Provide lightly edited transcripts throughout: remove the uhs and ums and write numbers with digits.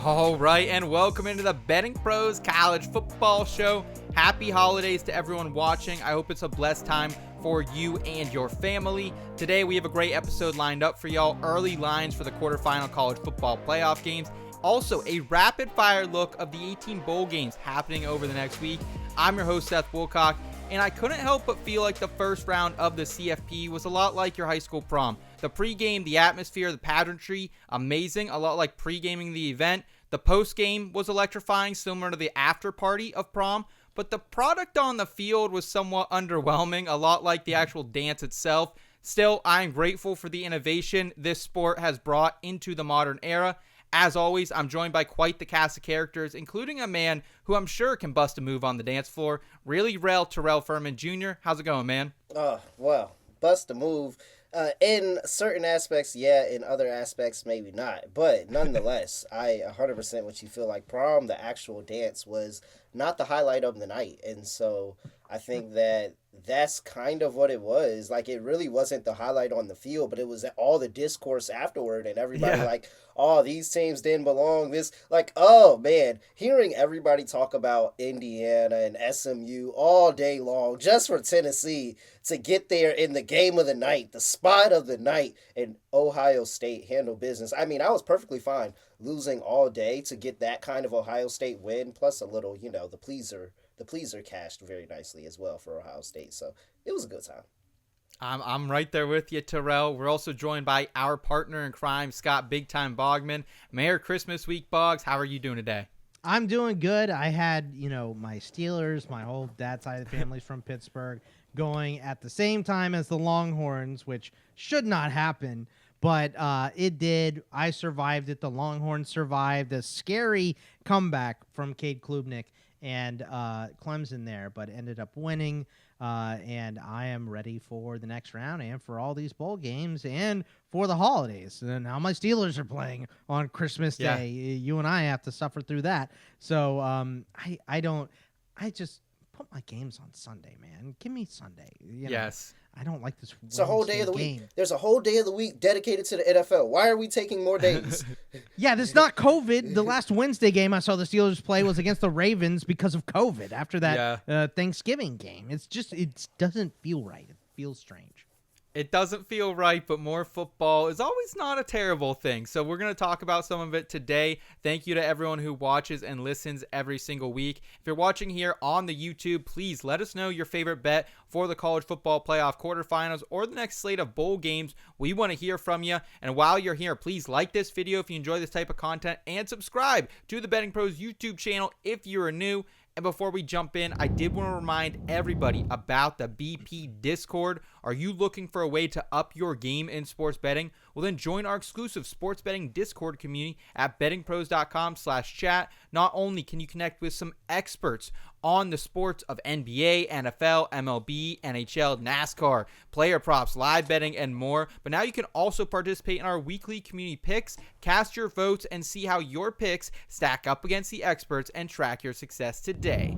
All right, and welcome into the Betting Pros College Football Show. Happy holidays to everyone watching. I hope it's a blessed time for you and your family. Today we have a great episode lined up for y'all. Early lines for the quarterfinal college football playoff games. Also, a rapid-fire look of the 18 bowl games happening over the next week. I'm your host, Seth Woolcock, and I couldn't help but feel like the first round of the CFP was a lot like your high school prom. The pregame, the atmosphere, the pageantry, amazing, a lot like pre-gaming the event. The post-game was electrifying, similar to the after-party of prom, but the product on the field was somewhat underwhelming, a lot like the actual dance itself. Still, I'm grateful for the innovation this sport has brought into the modern era. As always, I'm joined by quite the cast of characters, including a man who I'm sure can bust a move on the dance floor, really rel Terrell Furman Jr. How's it going, man? Well, bust a move. In certain aspects, yeah. In other aspects, maybe not. But nonetheless, I 100% what you feel like prom, the actual dance, was not the highlight of the night. And so I think that that's kind of what it was. Like, it really wasn't the highlight on the field, but it was all the discourse afterward and everybody like, oh, these teams didn't belong. This, like, oh, man, hearing everybody talk about Indiana and SMU all day long just for Tennessee to get there in the game of the night, the spot of the night, and Ohio State handle business. I mean, I was perfectly fine losing all day to get that kind of Ohio State win, plus a little, the pleaser cashed very nicely as well for Ohio State. So it was a good time. I'm right there with you, Terrell. We're also joined by our partner in crime, Scott Big Time Bogman. Merry Christmas week, Boggs. How are you doing today? I'm doing good. I had, my Steelers, my whole dad's side of the family's from Pittsburgh, going at the same time as the Longhorns, which should not happen, but it did. I survived it. The Longhorns survived. A scary comeback from Cade Klubnik and Clemson there, but ended up winning. And I am ready for the next round and for all these bowl games and for the holidays. And now my Steelers are playing on Christmas Day. You and I have to suffer through that. So I just put my games on Sunday, man. Give me Sunday. Yes. I don't like this. It's a whole day of the game. week. There's a whole day of the week dedicated to the NFL. Why are we taking more days? Yeah, this is not COVID. The last Wednesday game I saw the Steelers play was against the Ravens because of COVID after that Thanksgiving game. It doesn't feel right. It feels strange. It doesn't feel right, but more football is always not a terrible thing. So we're going to talk about some of it today. Thank you to everyone who watches and listens every single week. If you're watching here on the YouTube, please let us know your favorite bet for the college football playoff quarterfinals or the next slate of bowl games. We want to hear from you. And while you're here, please like this video if you enjoy this type of content and subscribe to the Betting Pros YouTube channel if you're new. And before we jump in, I did want to remind everybody about the BP Discord. Are you looking for a way to up your game in sports betting? Well, then join our exclusive sports betting Discord community at bettingpros.com/chat. Not only can you connect with some experts on the sports of NBA, NFL, MLB, NHL, NASCAR, player props, live betting, and more, but now you can also participate in our weekly community picks, cast your votes, and see how your picks stack up against the experts and track your success today.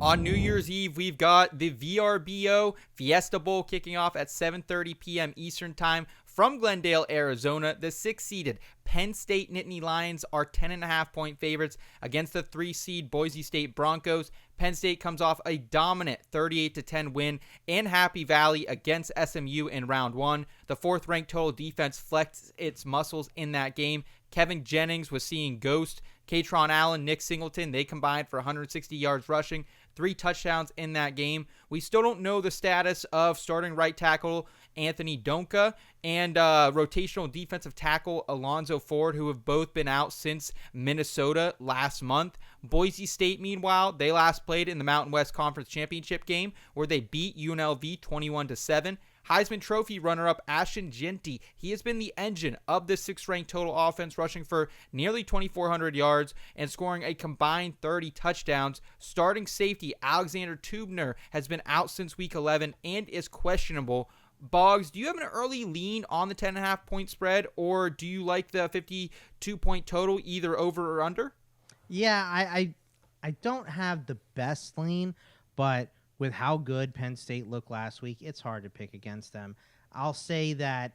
On New Year's Eve, we've got the VRBO Fiesta Bowl kicking off at 7:30 p.m. Eastern Time from Glendale, Arizona. The 6-seeded Penn State Nittany Lions are 10.5-point favorites against the 3-seed Boise State Broncos. Penn State comes off a dominant 38-10 win in Happy Valley against SMU in round one. The 4th-ranked total defense flexed its muscles in that game. Kevin Jennings was seeing ghost. Katron Allen, Nick Singleton, they combined for 160 yards rushing, 3 touchdowns in that game. We still don't know the status of starting right tackle Anthony Donka and rotational defensive tackle Alonzo Ford, who have both been out since Minnesota last month. Boise State, meanwhile, they last played in the Mountain West Conference Championship game where they beat UNLV 21-7. Heisman Trophy runner-up Ashton Jeanty, he has been the engine of this 6th-ranked total offense, rushing for nearly 2,400 yards and scoring a combined 30 touchdowns. Starting safety Alexander Tubner has been out since Week 11 and is questionable. Boggs, do you have an early lean on the 10.5-point spread, or do you like the 52-point total, either over or under? Yeah, I don't have the best lean, but with how good Penn State looked last week, it's hard to pick against them. I'll say that,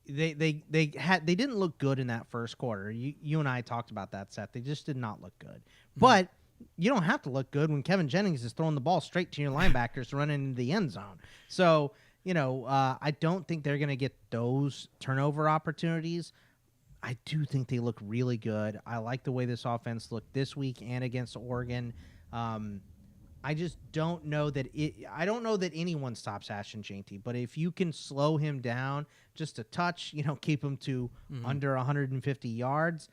they didn't look good in that first quarter. You and I talked about that, Seth. They just did not look good. But you don't have to look good when Kevin Jennings is throwing the ball straight to your linebackers running into the end zone. So, I don't think they're going to get those turnover opportunities. I do think they look really good. I like the way this offense looked this week and against Oregon. I just don't know that I don't know that anyone stops Ashton Jeanty, but if you can slow him down just a touch, keep him to under 150 yards,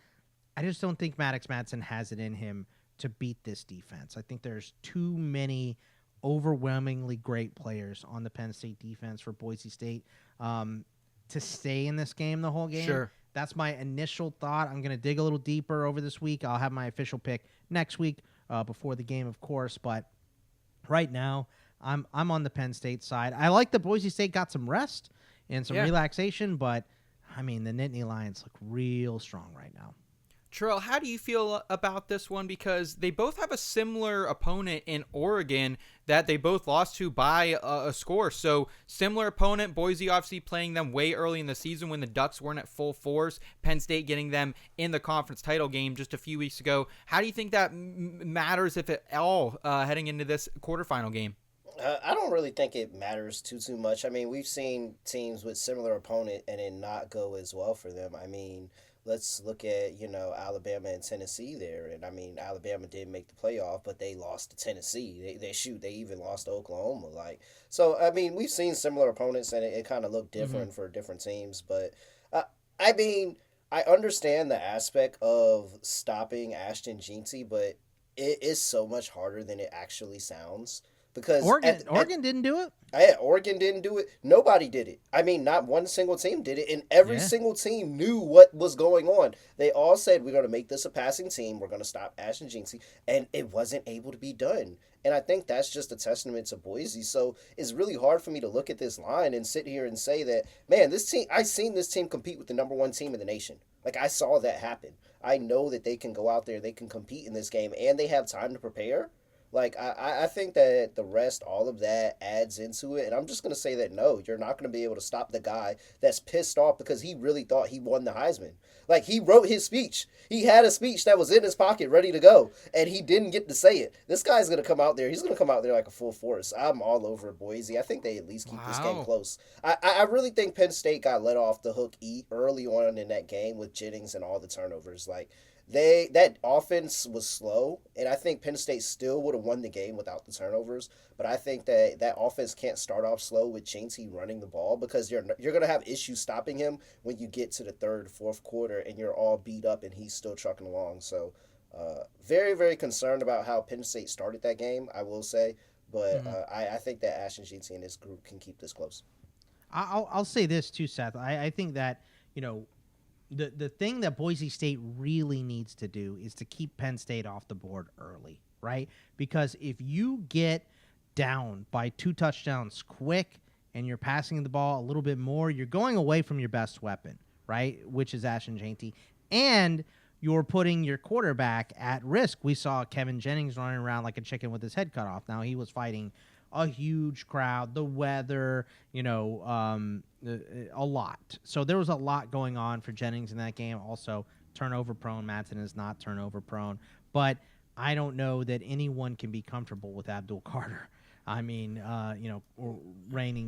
I just don't think Maddox Madsen has it in him to beat this defense. I think there's too many overwhelmingly great players on the Penn State defense for Boise State to stay in this game the whole game. Sure. That's my initial thought. I'm going to dig a little deeper over this week. I'll have my official pick next week before the game, of course. But right now, I'm on the Penn State side. I like that Boise State got some rest and some relaxation, but, the Nittany Lions look real strong right now. Terrell, how do you feel about this one? Because they both have a similar opponent in Oregon that they both lost to by a score. So similar opponent, Boise obviously playing them way early in the season when the Ducks weren't at full force. Penn State getting them in the conference title game just a few weeks ago. How do you think that matters, if at all, heading into this quarterfinal game? I don't really think it matters too much. We've seen teams with similar opponent and it not go as well for them. Let's look at, Alabama and Tennessee there. And, Alabama did make the playoff, but they lost to Tennessee. They even lost to Oklahoma. We've seen similar opponents, and it kind of looked different for different teams. But, I understand the aspect of stopping Ashton Jeanty, but it is so much harder than it actually sounds. Because Oregon didn't do it? Yeah, Oregon didn't do it. Nobody did it. Not one single team did it. And every single team knew what was going on. They all said, we're going to make this a passing team. We're going to stop Ashton Jeanty. And it wasn't able to be done. And I think that's just a testament to Boise. So it's really hard for me to look at this line and sit here and say that, man, this team, I've seen this team compete with the number one team in the nation. I saw that happen. I know that they can go out there, they can compete in this game, and they have time to prepare. I think that the rest, all of that adds into it. And I'm just going to say that, no, you're not going to be able to stop the guy that's pissed off because he really thought he won the Heisman. He wrote his speech. He had a speech that was in his pocket ready to go, and he didn't get to say it. This guy's going to come out there. He's going to come out there like a full force. I'm all over Boise. I think they at least keep this game close. I really think Penn State got let off the hook early on in that game with Jennings and all the turnovers. That offense was slow, and I think Penn State still would have won the game without the turnovers. But I think that offense can't start off slow with Jeanty running the ball because you're going to have issues stopping him when you get to the third, fourth quarter and you're all beat up and he's still trucking along. So very, very concerned about how Penn State started that game, I will say. But I think that Ashton Jeanty and his group can keep this close. I'll say this too, Seth. I think that, the thing that Boise State really needs to do is to keep Penn State off the board early, right? Because if you get down by 2 touchdowns quick and you're passing the ball a little bit more, you're going away from your best weapon, right, which is Ashton Jeanty, and you're putting your quarterback at risk. We saw Kevin Jennings running around like a chicken with his head cut off. Now, he was fighting a huge crowd, the weather, a lot. So there was a lot going on for Jennings in that game. Also, turnover prone. Madsen is not turnover prone. But I don't know that anyone can be comfortable with Abdul Carter. Raining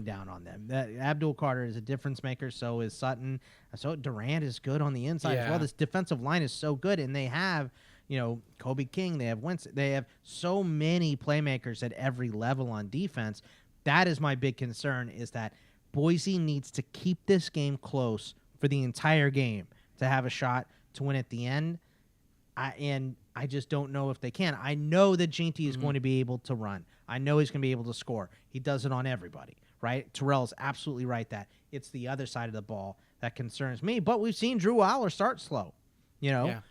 down on them. Abdul Carter is a difference maker. So is Sutton. So Durant is good on the inside as well. This defensive line is so good, and they have Kobe King, they have Winston, they have so many playmakers at every level on defense. That is my big concern, is that Boise needs to keep this game close for the entire game to have a shot to win at the end. I just don't know if they can. I know that Jeanty is going to be able to run. I know he's going to be able to score. He does it on everybody, right? Terrell is absolutely right that it's the other side of the ball that concerns me. But we've seen Drew Aller start slow.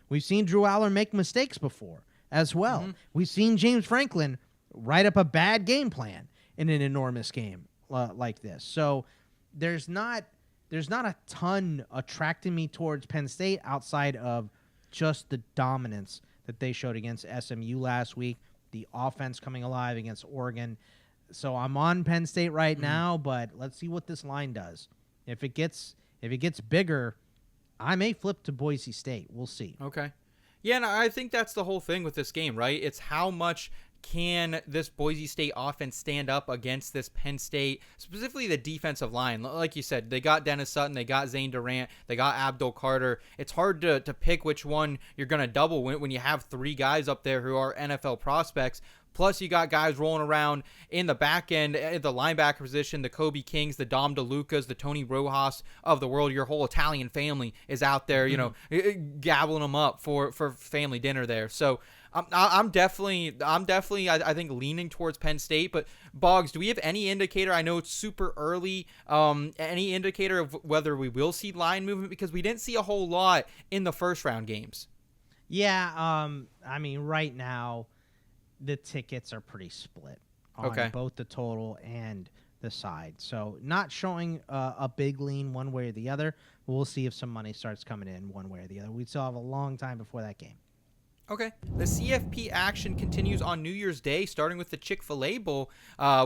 We've seen Drew Aller make mistakes before as well. We've seen James Franklin write up a bad game plan in an enormous game like this. So there's not a ton attracting me towards Penn State outside of just the dominance that they showed against SMU last week, the offense coming alive against Oregon. So I'm on Penn State right now, but let's see what this line does. If it gets If it gets bigger, I may flip to Boise State. We'll see. Okay. Yeah, and I think that's the whole thing with this game, right? It's how much can this Boise State offense stand up against this Penn State, specifically the defensive line? Like you said, they got Dennis Sutton, they got Zane Durant, they got Abdul Carter. It's hard to pick which one you're going to double when you have three guys up there who are NFL prospects. Plus, you got guys rolling around in the back end, the linebacker position, the Kobe Kings, the Dom DeLucas, the Tony Rojas of the world. Your whole Italian family is out there, gabbling them up for family dinner there. So I'm definitely, I think, leaning towards Penn State. But Boggs, do we have any indicator? I know it's super early. Any indicator of whether we will see line movement, because we didn't see a whole lot in the first round games. Yeah, I mean, right now, the tickets are pretty split on both the total and the side. So not showing a big lean one way or the other. We'll see if some money starts coming in one way or the other. We still have a long time before that game. Okay. The CFP action continues on New Year's Day, starting with the Chick-fil-A Bowl,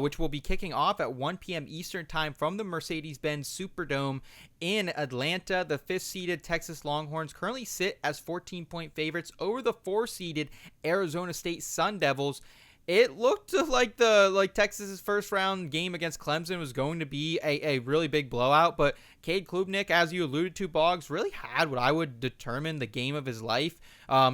which will be kicking off at 1 p.m. Eastern Time from the Mercedes-Benz Superdome in Atlanta. The 5th-seeded Texas Longhorns currently sit as 14-point favorites over the 4th-seeded Arizona State Sun Devils. It looked like Texas's first round game against Clemson was going to be a really big blowout, but Cade Klubnik, as you alluded to, Boggs, really had what I would determine the game of his life.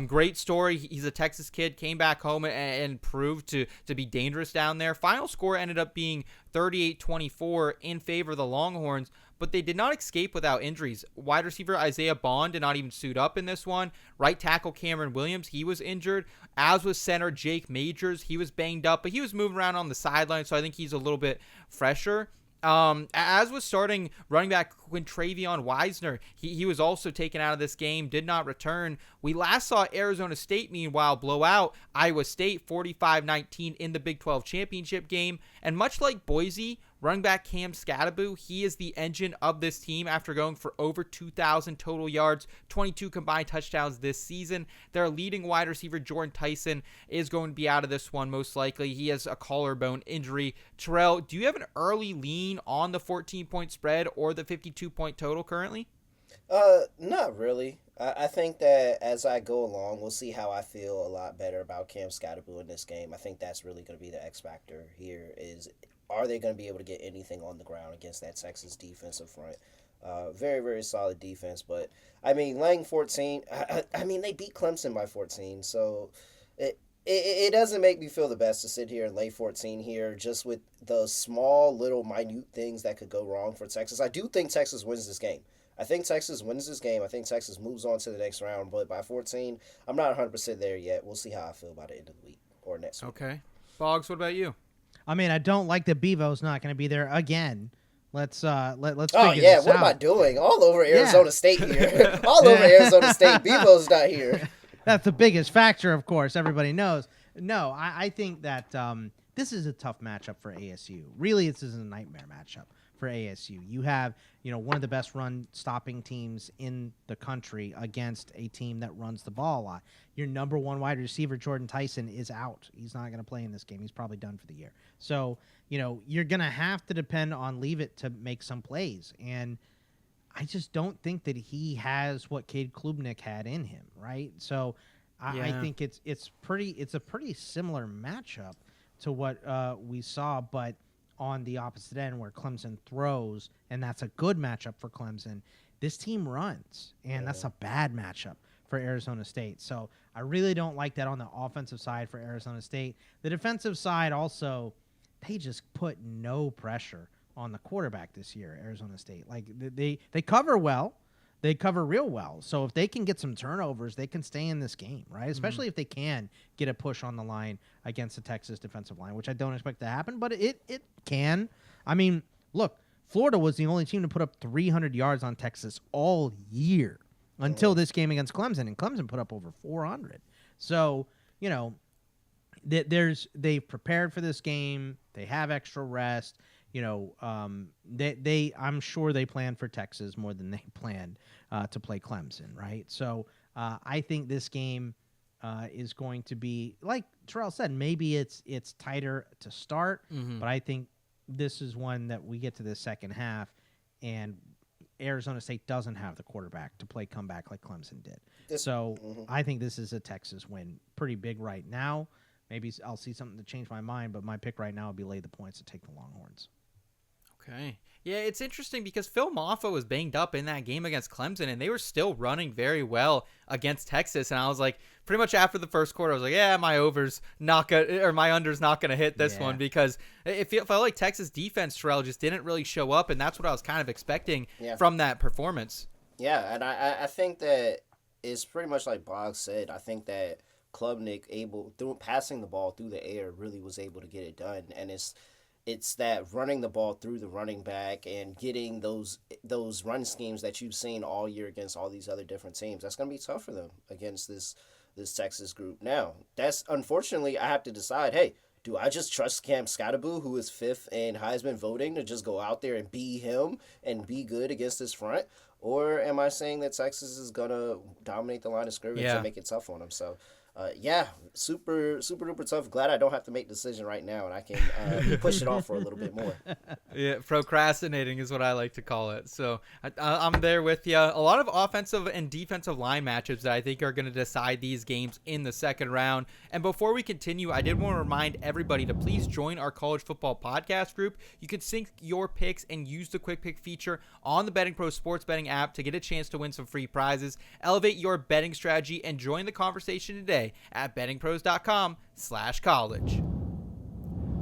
Great story. He's a Texas kid, came back home and proved to be dangerous down there. Final score ended up being 38-24 in favor of the Longhorns, but they did not escape without injuries. Wide receiver Isaiah Bond did not even suit up in this one. Right tackle Cameron Williams, he was injured, as was center Jake Majors. He was banged up, but he was moving around on the sideline, so I think he's a little bit fresher. As was starting running back Quintravion Wisner, he was also taken out of this game, did not return. We last saw Arizona State, meanwhile, blow out Iowa State 45-19 in the Big 12 championship game. And much like Boise, running back Cam Scatteraboo, he is the engine of this team after going for over 2,000 total yards, 22 combined touchdowns this season. Their leading wide receiver, Jordan Tyson, is going to be out of this one most likely. He has a collarbone injury. Terrell, do you have an early lean on the 14-point spread or the 52-point total currently? Not really. I think that as I go along, we'll see how I feel a lot better about Cam Scatteraboo in this game. I think that's really going to be the X factor here is, are they going to be able to get anything on the ground against that Texas defensive front? Very, very solid defense. But, I mean, laying 14, I mean, they beat Clemson by 14. So it doesn't make me feel the best to sit here and lay 14 here just with the small, little, minute things that could go wrong for Texas. I do think Texas wins this game. I think Texas wins this game. I think Texas moves on to the next round. But by 14, I'm not 100% there yet. We'll see how I feel by the end of the week or next week. Okay. Boggs, what about you? I mean, I don't like that Bevo's not going to be there again. Let's figure this what out. am I doing? All over Arizona State here. All over Arizona State. Bevo's not here. That's the biggest factor, of course. Everybody knows. No, I think that this is a tough matchup for ASU. Really, this is a nightmare matchup for ASU. You have, one of the best run-stopping teams in the country against a team that runs the ball a lot. Your number one wide receiver, Jordan Tyson, is out. He's not going to play in this game. He's probably done for the year. So, you're going to have to depend on Leavitt to make some plays. And I just don't think that he has what Cade Klubnik had in him, right? So I think it's a pretty similar matchup to what we saw, but on the opposite end where Clemson throws, and that's a good matchup for Clemson. This team runs, and that's a bad matchup for Arizona State. So I really don't like that on the offensive side for Arizona State. The defensive side also, they just put no pressure on the quarterback this year, Arizona State. Like they cover well. They cover real well. So if they can get some turnovers, they can stay in this game, right? Especially if they can get a push on the line against the Texas defensive line, which I don't expect to happen, but it can. I mean, look, Florida was the only team to put up 300 yards on Texas all year until this game against Clemson, and Clemson put up over 400. So, they've prepared for this game. They have extra rest. I'm sure they planned for Texas more than they planned to play Clemson, right? So I think this game is going to be, like Terrell said, maybe it's tighter to start, but I think this is one that we get to the second half, and Arizona State doesn't have the quarterback to play comeback like Clemson did. Mm-hmm. I think this is a Texas win. Pretty big right now. Maybe I'll see something to change my mind, but my pick right now would be lay the points to take the Longhorns. Okay. Yeah, it's interesting because Phil Maffa was banged up in that game against Clemson, and they were still running very well against Texas. And I was like, pretty much after the first quarter, I was like, yeah, my my under's not gonna hit this one, because it felt like Texas defense, Terrell, just didn't really show up, and that's what I was kind of expecting from that performance. Yeah, and I think that it's pretty much like Bog said. I think that Klubnik through passing the ball through the air really was able to get it done, and it's that running the ball through the running back and getting those run schemes that you've seen all year against all these other different teams. That's going to be tough for them against this Texas group. Now, that's unfortunately, I have to decide, hey, do I just trust Cam Scottaboo, who is 5th in Heisman voting, to just go out there and be him and be good against this front? Or am I saying that Texas is going to dominate the line of scrimmage and make it tough on them? So, super duper tough. Glad I don't have to make a decision right now, and I can push it off for a little bit more. Yeah, procrastinating is what I like to call it. So I'm there with you. A lot of offensive and defensive line matchups that I think are going to decide these games in the second round. And before we continue, I did want to remind everybody to please join our college football podcast group. You can sync your picks and use the quick pick feature on the BettingPros sports betting app to get a chance to win some free prizes. Elevate your betting strategy and join the conversation today at bettingpros.com/college.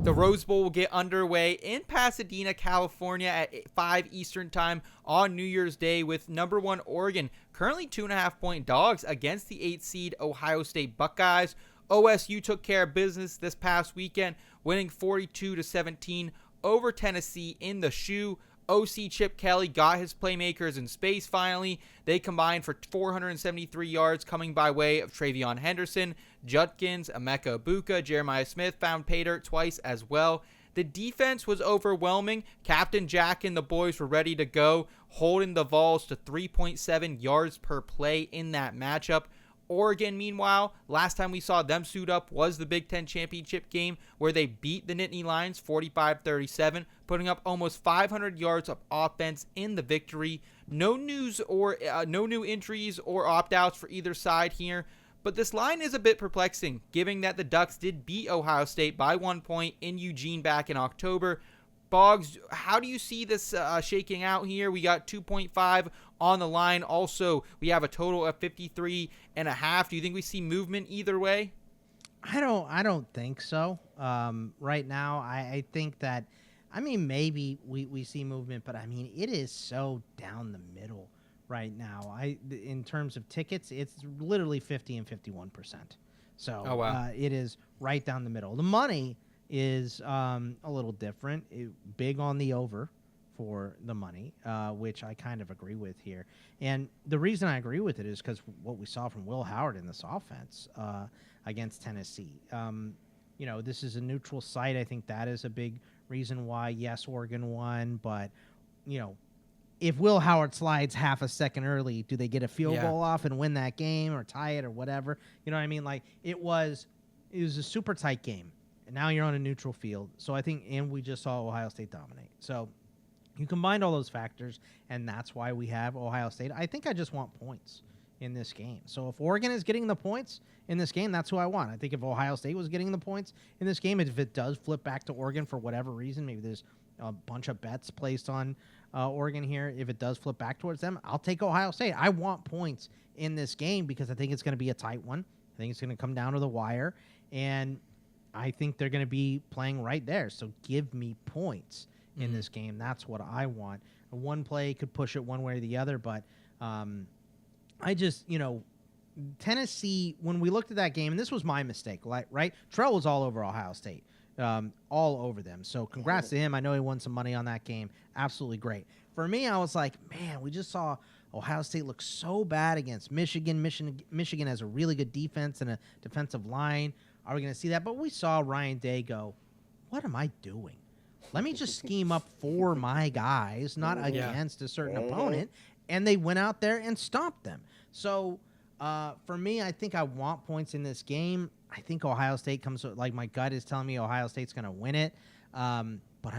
The Rose Bowl will get underway in Pasadena, California at 5 Eastern time on New Year's Day, with number 1 Oregon currently 2.5-point dogs against the 8th seed Ohio State Buckeyes. OSU took care of business this past weekend, winning 42-17 over Tennessee in the shoe. OC Chip Kelly got his playmakers in space finally. They combined for 473 yards, coming by way of Travion Henderson, Judkins, Emeka Ibuka. Jeremiah Smith found pay dirt twice as well. The defense was overwhelming. Captain Jack and the boys were ready to go, holding the Vols to 3.7 yards per play in that matchup. Oregon, meanwhile, last time we saw them suit up was the Big Ten championship game, where they beat the Nittany Lions 45-37, putting up almost 500 yards of offense in the victory. No new injuries or opt-outs for either side here, but this line is a bit perplexing, given that the Ducks did beat Ohio State by 1 point in Eugene back in October. Boggs, how do you see this shaking out here? We got 2.5 on the line. Also, we have a total of 53.5. Do you think we see movement either way? I don't think so. Right now, I think that, maybe we see movement, but it is so down the middle right now. In terms of tickets, it's literally 50 and 51%. So it is right down the middle. The money is a little different. Big on the over for the money, which I kind of agree with here. And the reason I agree with it is because what we saw from Will Howard in this offense against Tennessee. This is a neutral site. I think that is a big reason why, yes, Oregon won. But, if Will Howard slides half a second early, do they get a field goal off and win that game or tie it or whatever? You know what I mean? Like, it was a super tight game. And now you're on a neutral field. So I think, and we just saw Ohio State dominate. So you combine all those factors, and that's why we have Ohio State. I think I just want points in this game. So if Oregon is getting the points in this game, that's who I want. I think if Ohio State was getting the points in this game, if it does flip back to Oregon for whatever reason, maybe there's a bunch of bets placed on Oregon here. If it does flip back towards them, I'll take Ohio State. I want points in this game because I think it's going to be a tight one. I think it's going to come down to the wire, and I think they're going to be playing right there. So give me points in this game. That's what I want. One play could push it one way or the other, but I just, Tennessee, when we looked at that game, and this was my mistake, right? Terrell was all over Ohio State, all over them. So congrats to him. I know he won some money on that game. Absolutely great. For me, I was like, man, we just saw Ohio State look so bad against Michigan. Michigan has a really good defense and a defensive line. Are we going to see that? But we saw Ryan Day go, what am I doing? Let me just scheme up for my guys, not against a certain opponent. And they went out there and stomped them. So for me, I think I want points in this game. I think Ohio State comes, like my gut is telling me Ohio State's going to win it. But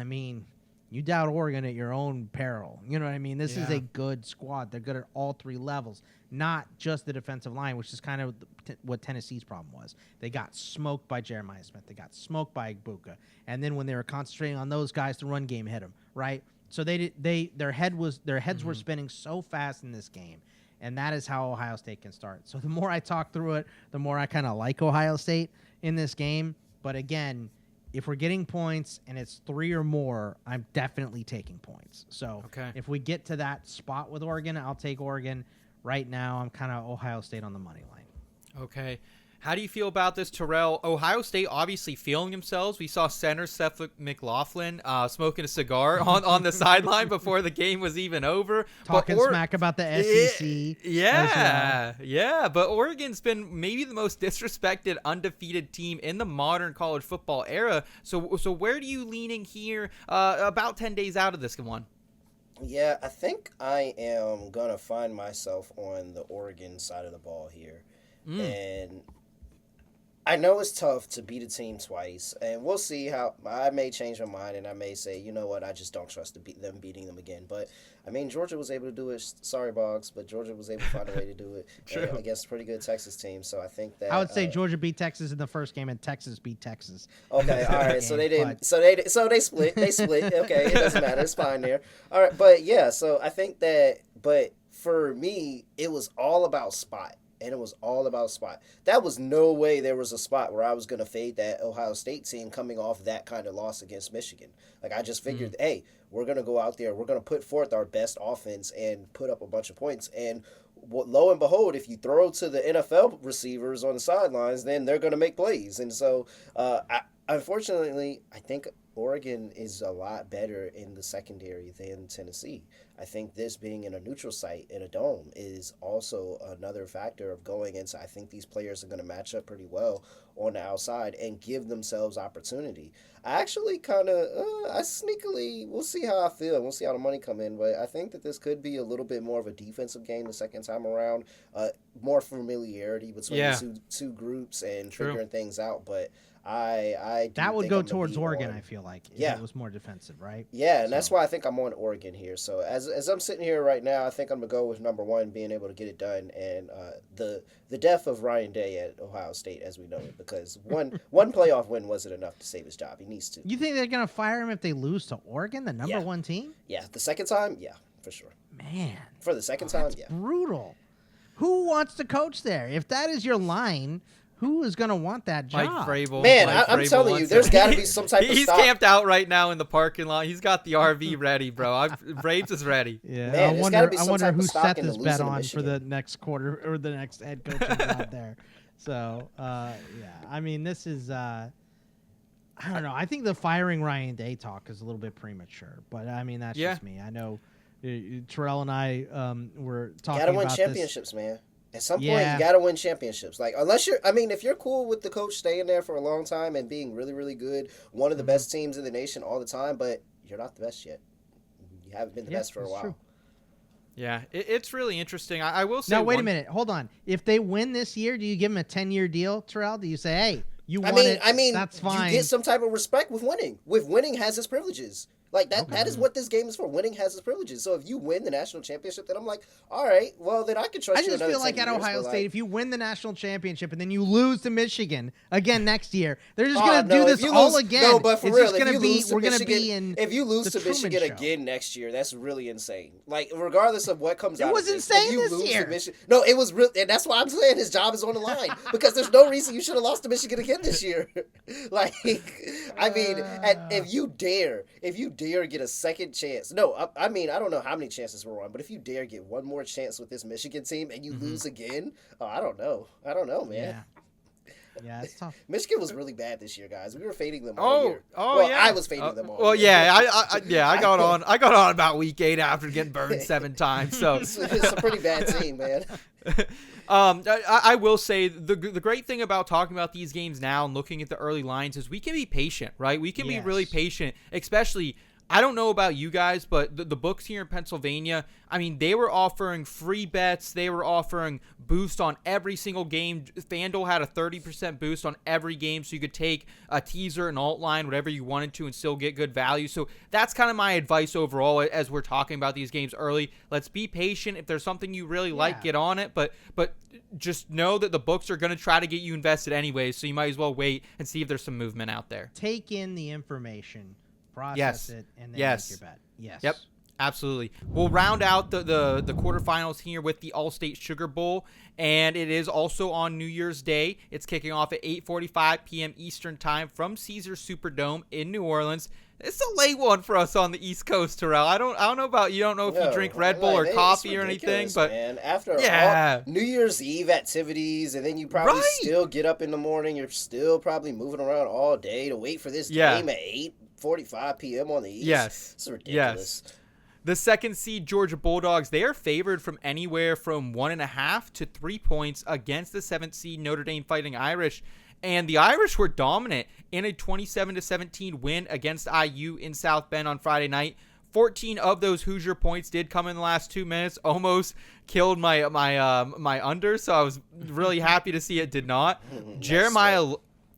you doubt Oregon at your own peril. You know what I mean? This is Yeah. a good squad. They're good at all three levels, not just the defensive line, which is kind of what Tennessee's problem was. They got smoked by Jeremiah Smith. They got smoked by Igbuka. And then when they were concentrating on those guys, the run game hit them, right? So their heads were spinning so fast in this game. And that is how Ohio State can start. So the more I talk through it, the more I kind of like Ohio State in this game. But again, if we're getting points and it's 3 or more, I'm definitely taking points. So if we get to that spot with Oregon, I'll take Oregon. Right now, I'm kind of Ohio State on the money line. Okay. How do you feel about this, Terrell? Ohio State obviously feeling themselves. We saw center Seth McLaughlin smoking a cigar on the sideline before the game was even over. Talking smack about the SEC. Yeah. But Oregon's been maybe the most disrespected, undefeated team in the modern college football era. So where do you leaning here about 10 days out of this one? Yeah, I think I am going to find myself on the Oregon side of the ball here. And I know it's tough to beat a team twice, and we'll see how I may change my mind, and I may say, you know what, I just don't trust them beating them again. But, I mean, Georgia was able to do it. Sorry, Boggs, but Georgia was able to find a way to do it against a pretty good Texas team. So I think that I would say Georgia beat Texas in the first game, and Texas beat Texas. Okay, all right. So they didn't. So they split. They split. Okay, it doesn't matter. It's fine there. All right, but yeah. So I think that. But for me, it was all about spot. And it was all about spot. That was no way there was a spot where I was going to fade that Ohio State team coming off that kind of loss against Michigan. Like, I just figured, hey, we're going to go out there. We're going to put forth our best offense and put up a bunch of points. And lo and behold, if you throw to the NFL receivers on the sidelines, then they're going to make plays. And so, unfortunately, I think Oregon is a lot better in the secondary than Tennessee. I think this being in a neutral site in a dome is also another factor of going into. I think these players are going to match up pretty well on the outside and give themselves opportunity. I actually kind of, we'll see how I feel. We'll see how the money come in. But I think that this could be a little bit more of a defensive game the second time around. More familiarity between the two groups and figuring things out. But that would go towards Oregon, I feel like. If it was more defensive, right? Yeah, and that's why I think I'm on Oregon here. So as I'm sitting here right now, I think I'm going to go with number one, being able to get it done, and the death of Ryan Day at Ohio State, as we know it, because one playoff win wasn't enough to save his job. He needs to. You think they're going to fire him if they lose to Oregon, the number one team? Yeah, the second time, yeah, for sure. Man. For the second time, yeah. Brutal. Who wants to coach there? If that is your line, who is going to want that job? Mike Vrabel. Man, I'm telling you, there's got to be some type of He's camped out right now in the parking lot. He's got the RV ready, bro. Braves is ready. Yeah, Man, I wonder who set this bet on for the next quarter or the next head coaching job there. So, I mean, this is, I don't know. I think the firing Ryan Day talk is a little bit premature, but I mean, that's just me. I know Terrell and I were talking about this. Gotta win championships, man. At some point, you got to win championships. Like, if you're cool with the coach staying there for a long time and being really, really good, one of the best teams in the nation all the time, but you're not the best yet. You haven't been the best for a while. True. Yeah, it's really interesting. I will say. Now, wait a minute. Hold on. If they win this year, do you give them a 10-year deal, Terrell? Do you say, hey, you won it, that's fine? You get some type of respect with winning. Winning has its privileges. Like, that is what this game is for. Winning has its privileges. So if you win the national championship, then I'm like, all right, well, then I can trust you. I just feel like at Ohio State, if you win the national championship and then you lose to Michigan again next year, they're just going to do this all again. No, but for real, we're going to be in if you lose to Michigan again next year, that's really insane. Like, regardless of what comes out of it was insane this year. No, it was real, and that's why I'm saying his job is on the line, because there's no reason you should have lost to Michigan again this year. Like, I mean, if you dare get a second chance. No, I mean, I don't know how many chances we're on, but if you dare get one more chance with this Michigan team and you lose again, I don't know, man. Yeah, it's tough. Michigan was really bad this year, guys. We were fading them all year. Yeah. I was fading them all. Well, year. I got on about week 8 after getting burned 7 times. So it's a pretty bad team, man. I will say the great thing about talking about these games now and looking at the early lines is we can be patient, right? We can be really patient, especially I don't know about you guys, but the books here in Pennsylvania, I mean, they were offering free bets. They were offering boost on every single game. FanDuel had a 30% boost on every game, so you could take a teaser, an alt line, whatever you wanted to, and still get good value. So that's kind of my advice overall as we're talking about these games early. Let's be patient. If there's something you really like, get on it. But just know that the books are going to try to get you invested anyway, so you might as well wait and see if there's some movement out there. Take in the information. Process it and then make your bet. Yes. Yep. Absolutely. We'll round out the quarterfinals here with the All-State Sugar Bowl, and it is also on New Year's Day. It's kicking off at 8:45 p.m. Eastern Time from Caesars Superdome in New Orleans. It's a late one for us on the East Coast, Terrell. I don't know about you. I don't know if you drink Red Bull or coffee or anything, but man, after all New Year's Eve activities, and then you probably still get up in the morning. You're still probably moving around all day to wait for this game at 8:45 p.m. on the East. Yes. It's ridiculous. Yes. The second seed Georgia Bulldogs, they are favored from anywhere from 1.5 to 3 points against the 7th seed Notre Dame Fighting Irish. And the Irish were dominant in a 27-17 win against IU in South Bend on Friday night. 14 of those Hoosier points did come in the last 2 minutes. Almost killed my under, so I was really happy to see it did not. Jeremiah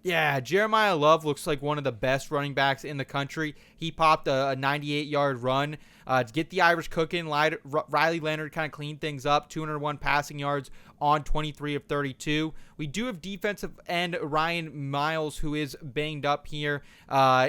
Love looks like one of the best running backs in the country. He popped a 98-yard run to get the Irish cooking. Riley Leonard kind of cleaned things up, 201 passing yards on 23 of 32. We do have defensive end Ryan Miles, who is banged up here.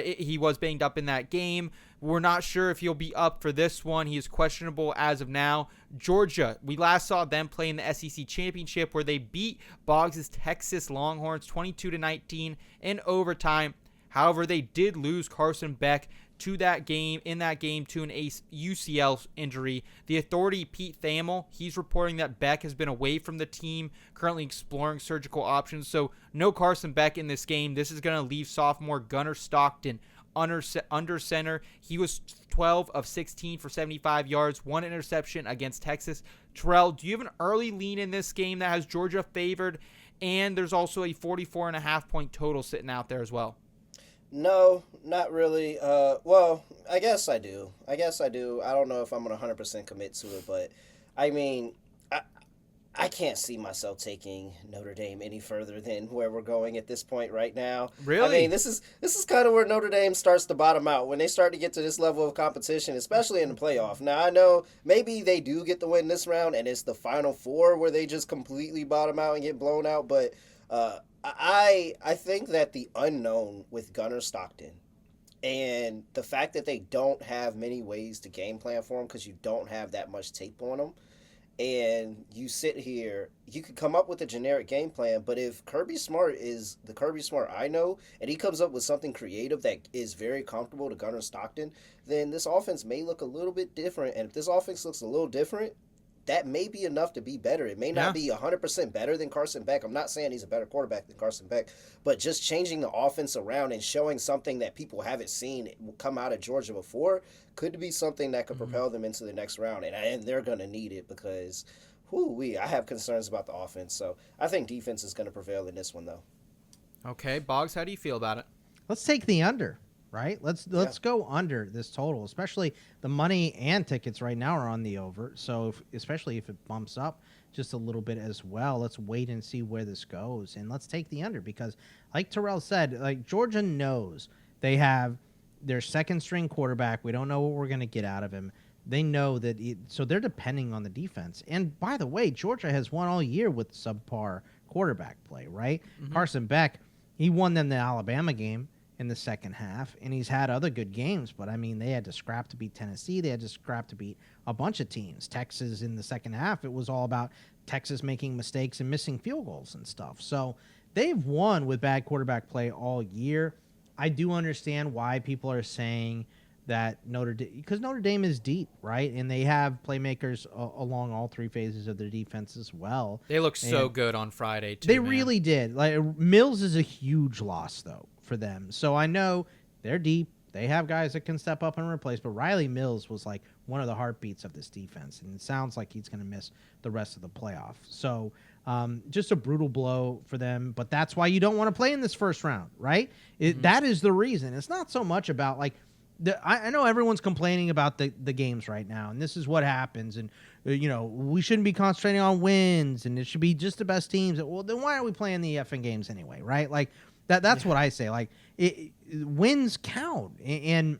He was banged up in that game. We're not sure if he'll be up for this one. He is questionable as of now. Georgia, we last saw them play in the SEC Championship where they beat Boggs' Texas Longhorns 22-19 in overtime. However, they did lose Carson Beck to that game to an UCL injury. The Authority, Pete Thamel, he's reporting that Beck has been away from the team, currently exploring surgical options. So no Carson Beck in this game. This is going to leave sophomore Gunnar Stockton under center. He was 12 of 16 for 75 yards, 1 interception against Texas. Terrell, do you have an early lean in this game that has Georgia favored? And there's also a 44.5 point total sitting out there as well. No, not really. Well, I guess I do. I don't know if I'm going to 100% commit to it, but I mean, I can't see myself taking Notre Dame any further than where we're going at this point right now. Really? I mean, this is kind of where Notre Dame starts to bottom out when they start to get to this level of competition, especially in the playoff. Now, I know maybe they do get the win this round, and it's the Final Four where they just completely bottom out and get blown out. But I think that the unknown with Gunnar Stockton and the fact that they don't have many ways to game plan for him because you don't have that much tape on him, and you sit here, you could come up with a generic game plan, but if Kirby Smart is the Kirby Smart I know, and he comes up with something creative that is very comfortable to Gunnar Stockton, then this offense may look a little bit different. And if this offense looks a little different, that may be enough to be better. It may not be 100% better than Carson Beck. I'm not saying he's a better quarterback than Carson Beck, but just changing the offense around and showing something that people haven't seen come out of Georgia before could be something that could propel them into the next round. And they're going to need it because, I have concerns about the offense. So I think defense is going to prevail in this one, though. Okay, Boggs, how do you feel about it? Let's take the under. Right? Let's go under this total, especially the money and tickets right now are on the over. So especially if it bumps up just a little bit as well, let's wait and see where this goes. And let's take the under because like Terrell said, like Georgia knows they have their second string quarterback. We don't know what we're going to get out of him. They know that. So they're depending on the defense. And by the way, Georgia has won all year with subpar quarterback play, right? Mm-hmm. Carson Beck, he won them the Alabama game in the second half, and he's had other good games, but I mean, they had to scrap to beat Tennessee. They had to scrap to beat a bunch of teams. Texas in the second half, it was all about Texas making mistakes and missing field goals and stuff. So they've won with bad quarterback play all year. I do understand why people are saying that because Notre Dame is deep, right? And they have playmakers along all three phases of their defense as well. They look so good on Friday, too. They really did. Like Mills is a huge loss, though, for them. So I know they're deep. They have guys that can step up and replace, but Riley Mills was like one of the heartbeats of this defense, and it sounds like he's going to miss the rest of the playoff. So just a brutal blow for them, but that's why you don't want to play in this first round, right? That is the reason. It's not so much about like I know everyone's complaining about the games right now, and this is what happens. And, we shouldn't be concentrating on wins, and it should be just the best teams. Well, then why are we playing the effing games anyway, right? Like, that's what I say. Like, wins count. And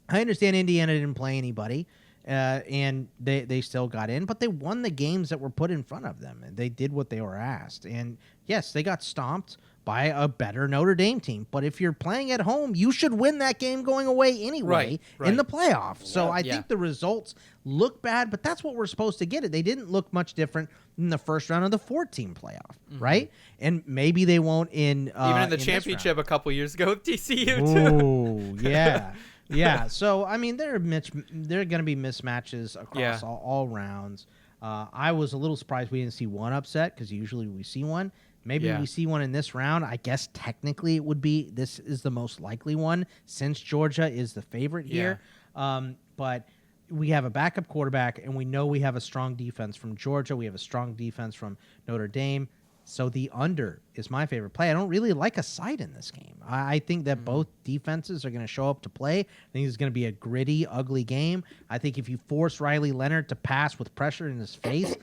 I understand Indiana didn't play anybody, and they still got in, but they won the games that were put in front of them, and they did what they were asked. And, yes, they got stomped by a better Notre Dame team. But if you're playing at home, you should win that game going away anyway in the playoffs. So I think the results look bad, but that's what we're supposed to get. They didn't look much different in the first round of the 14 playoff, right? And maybe they won't in even in the championship a couple years ago with TCU too. Oh, yeah. Yeah. So I mean, there are going to be mismatches across all rounds. I was a little surprised we didn't see one upset, because usually we see one. Maybe we see one in this round. I guess technically it would be, this is the most likely one since Georgia is the favorite here. But we have a backup quarterback, and we know we have a strong defense from Georgia. We have a strong defense from Notre Dame. So the under is my favorite play. I don't really like a side in this game. I think that both defenses are going to show up to play. I think it's going to be a gritty, ugly game. I think if you force Riley Leonard to pass with pressure in his face,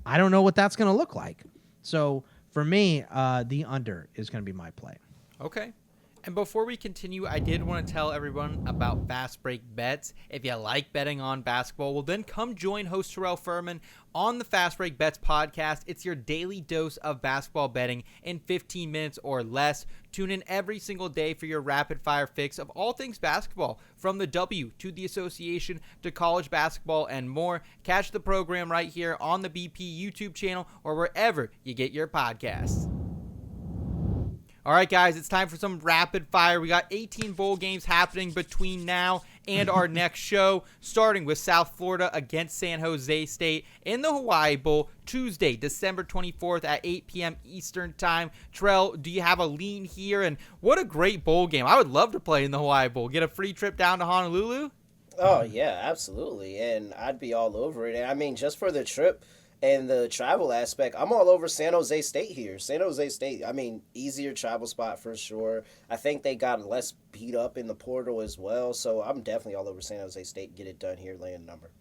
I don't know what that's going to look like. So for me, the under is going to be my play. Okay. And before we continue, I did want to tell everyone about Fast Break Bets. If you like betting on basketball, well, then come join host Terrell Furman on the Fast Break Bets podcast. It's your daily dose of basketball betting in 15 minutes or less. Tune in every single day for your rapid-fire fix of all things basketball, from the W to the association to college basketball and more. Catch the program right here on the BP YouTube channel or wherever you get your podcasts. All right, guys, it's time for some rapid fire. We got 18 bowl games happening between now and our next show, starting with South Florida against San Jose State in the Hawaii Bowl, Tuesday, December 24th at 8 p.m. Eastern Time. Terrell, do you have a lean here? And what a great bowl game. I would love to play in the Hawaii Bowl. Get a free trip down to Honolulu? Oh, yeah, absolutely. And I'd be all over it. And I mean, just for the trip and the travel aspect, I'm all over San Jose State here. San Jose State, I mean, easier travel spot for sure. I think they got less beat up in the portal as well. So I'm definitely all over San Jose State. Get it done here, lay a number.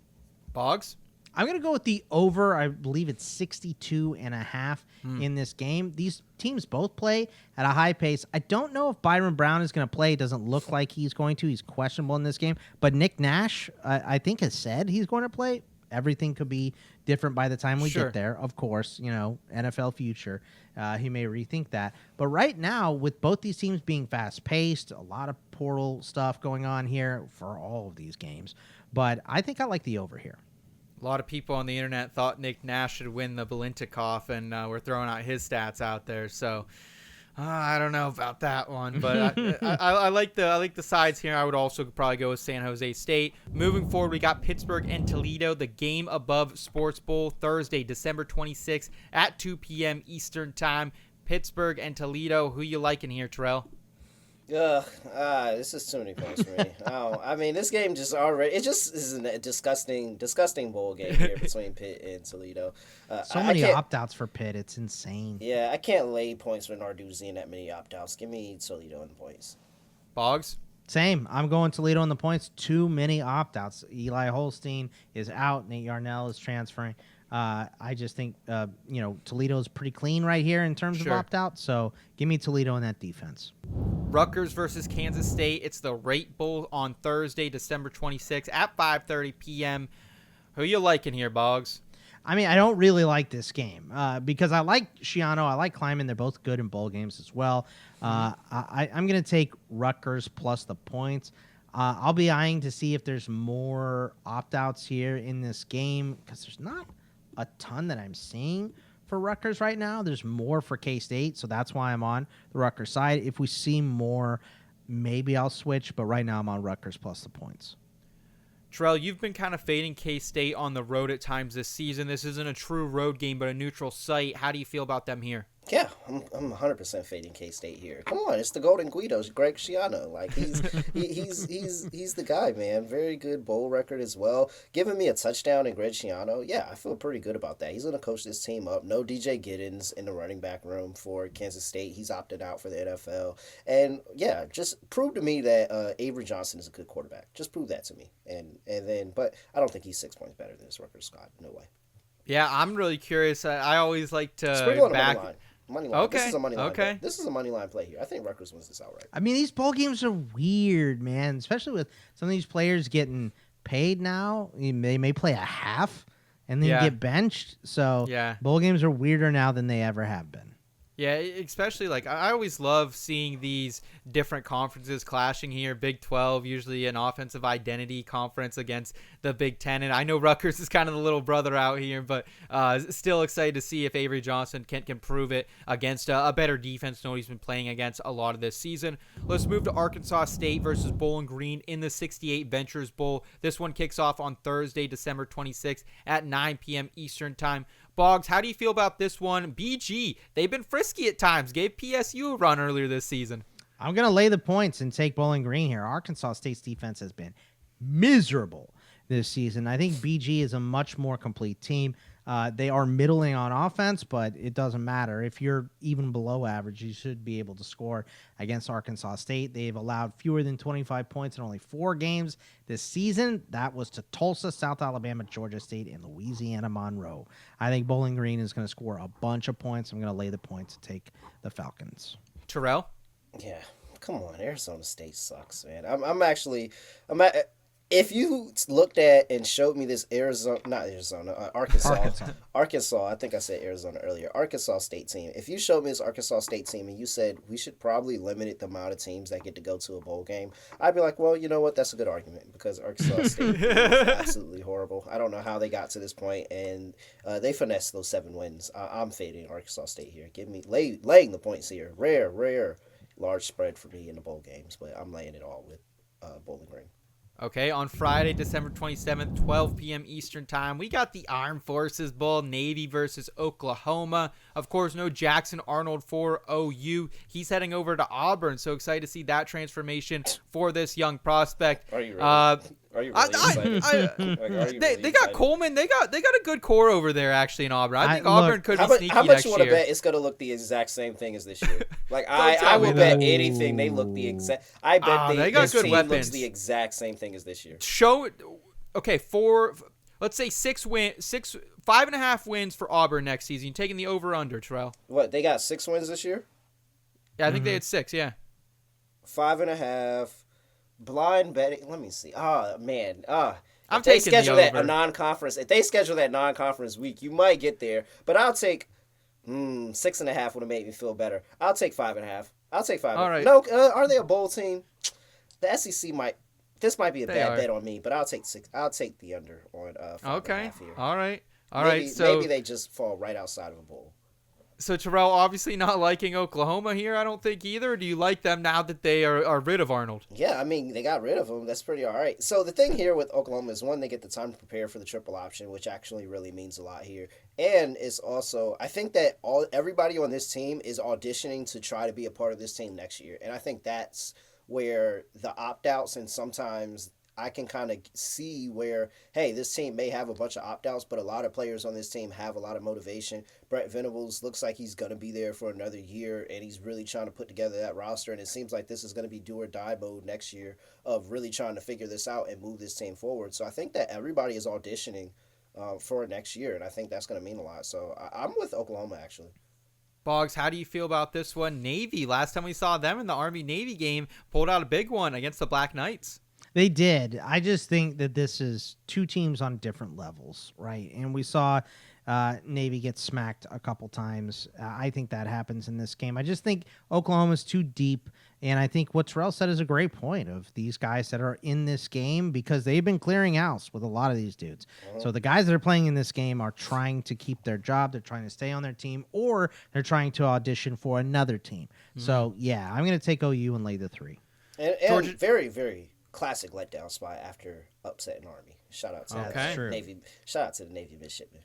Boggs? I'm going to go with the over. I believe it's 62.5 in this game. These teams both play at a high pace. I don't know if Byron Brown is going to play. It doesn't look like he's going to. He's questionable in this game. But Nick Nash, I think, has said he's going to play. Everything could be different by the time we get there. Of course, NFL future. He may rethink that. But right now, with both these teams being fast-paced, a lot of portal stuff going on here for all of these games. But I think I like the over here. A lot of people on the internet thought Nick Nash should win the Biletnikoff, and we're throwing out his stats out there. So I don't know about that one, but I like the sides here. I would also probably go with San Jose State. Moving forward, we got Pittsburgh and Toledo, the Game Above Sports Bowl, Thursday, December 26th at 2 p.m. Eastern Time. Pittsburgh and Toledo. Who you liking here, Terrell? This is too many points for me. I mean, this game just is a disgusting bowl game here between Pitt and Toledo. So many opt-outs for Pitt. It's insane. Yeah, I can't lay points for Narduzzi and that many opt-outs. Give me Toledo in the points. Boggs? Same. I'm going Toledo in the points. Too many opt-outs. Eli Holstein is out. Nate Yarnell is transferring. I just think, Toledo is pretty clean right here in terms of opt-out. So give me Toledo in that defense. Rutgers versus Kansas State. It's the Rate Bowl on Thursday, December 26th at 5:30 p.m. Who you liking here, Boggs? I mean, I don't really like this game because I like Schiano. I like Kleiman. They're both good in bowl games as well. I'm going to take Rutgers plus the points. I'll be eyeing to see if there's more opt-outs here in this game because there's not a ton that I'm seeing for Rutgers right now. There's more for K-State, so that's why I'm on the Rutgers side. If we see more, maybe I'll switch, but right now I'm on Rutgers plus the points. Terrell, you've been kind of fading K-State on the road at times this season. This isn't a true road game, but a neutral site. How do you feel about them here? Yeah, I'm 100% fading K-State here. Come on, it's the Golden Guidos, Greg Schiano. Like he's the guy, man. Very good bowl record as well. Giving me a touchdown in Greg Schiano. Yeah, I feel pretty good about that. He's gonna coach this team up. No DJ Giddens in the running back room for Kansas State. He's opted out for the NFL. And yeah, just prove to me that Avery Johnson is a good quarterback. Just prove that to me. But I don't think he's 6 points better than his Rutgers squad. No way. Yeah, I'm really curious. I always like to Sprinkle on the money line. Money line. Okay. This is a money line. Okay. Bet. This is a money line play here. I think Rutgers wins this outright. I mean, these bowl games are weird, man. Especially with some of these players getting paid now. They may play a half and then get benched. So bowl games are weirder now than they ever have been. Yeah, especially like I always love seeing these different conferences clashing here. Big 12, usually an offensive identity conference against the Big 10. And I know Rutgers is kind of the little brother out here, but still excited to see if Avery Johnson can prove it against a better defense than what he's been playing against a lot of this season. Let's move to Arkansas State versus Bowling Green in the 68 Ventures Bowl. This one kicks off on Thursday, December 26th at 9 p.m. Eastern Time. Boggs, how do you feel about this one? BG, they've been frisky at times. Gave PSU a run earlier this season. I'm going to lay the points and take Bowling Green here. Arkansas State's defense has been miserable this season. I think BG is a much more complete team. They are middling on offense, but it doesn't matter. If you're even below average, you should be able to score against Arkansas State. They've allowed fewer than 25 points in only 4 games this season. That was to Tulsa, South Alabama, Georgia State, and Louisiana Monroe. I think Bowling Green is going to score a bunch of points. I'm going to lay the points and take the Falcons. Terrell? Yeah, come on. Arizona State sucks, man. If you looked at and showed me this Arkansas, I think I said Arizona earlier, Arkansas State team. If you showed me this Arkansas State team and you said we should probably limit the amount of teams that get to go to a bowl game, I'd be like, well, you know what? That's a good argument because Arkansas State is absolutely horrible. I don't know how they got to this point, and they finessed those 7 wins. I'm fading Arkansas State here. Give me laying the points here. Rare, large spread for me in the bowl games, but I'm laying it all with Bowling Green. Okay, on Friday, December 27th, 12 p.m. Eastern Time, we got the Armed Forces Bowl, Navy versus Oklahoma. Of course, no Jackson Arnold for OU. He's heading over to Auburn, so excited to see that transformation for this young prospect. Are you really? Are you really excited? They got Coleman. They got a good core over there actually in Auburn. I think Auburn could be sneaky How much next you want to year. bet it's going to look the exact same thing as this year? Like I will bet anything they look the exact. I bet they got this good team weapons. looks the exact same thing as this year. Okay, let's say 5.5 wins for Auburn next season. You taking the over under, Terrell? What, they got 6 wins this year? Yeah, I think they had 6. Yeah, 5.5. Blind betting. Let me see. Oh man. I'm if they taking schedule the that over. If they schedule that non-conference week, you might get there. But I'll take 6.5 would have made me feel better. I'll take 5.5. I'll take 5. All right. No, are they a bowl team? The SEC might. This might be a bad bet on me, but I'll take 6. I'll take the under on 5.5 here. All right. So maybe they just fall right outside of a bowl. So Terrell obviously not liking Oklahoma here. I don't think either. Do you like them now that they are rid of Arnold? Yeah, I mean, they got rid of him. That's pretty all right. So the thing here with Oklahoma is, one, they get the time to prepare for the triple option, which actually really means a lot here. And it's also, I think that everybody on this team is auditioning to try to be a part of this team next year. And I think that's where the opt-outs, and sometimes I can kind of see where, hey, this team may have a bunch of opt-outs, but a lot of players on this team have a lot of motivation. Brett Venables looks like he's going to be there for another year, and he's really trying to put together that roster, and it seems like this is going to be do or die mode next year of really trying to figure this out and move this team forward. So I think that everybody is auditioning for next year, and I think that's going to mean a lot. So I'm with Oklahoma, actually. Boggs, how do you feel about this one? Navy, last time we saw them in the Army-Navy game, pulled out a big one against the Black Knights. They did. I just think that this is 2 teams on different levels, right? And we saw Navy get smacked a couple times. I think that happens in this game. I just think Oklahoma's too deep, and I think what Terrell said is a great point of these guys that are in this game, because they've been clearing house with a lot of these dudes. So the guys that are playing in this game are trying to keep their job, they're trying to stay on their team, or they're trying to audition for another team. So, yeah, I'm going to take OU and lay the 3. And Georgia, very, very classic letdown spot after upsetting Army. Shout out to Navy. Shout out to the Navy midshipmen.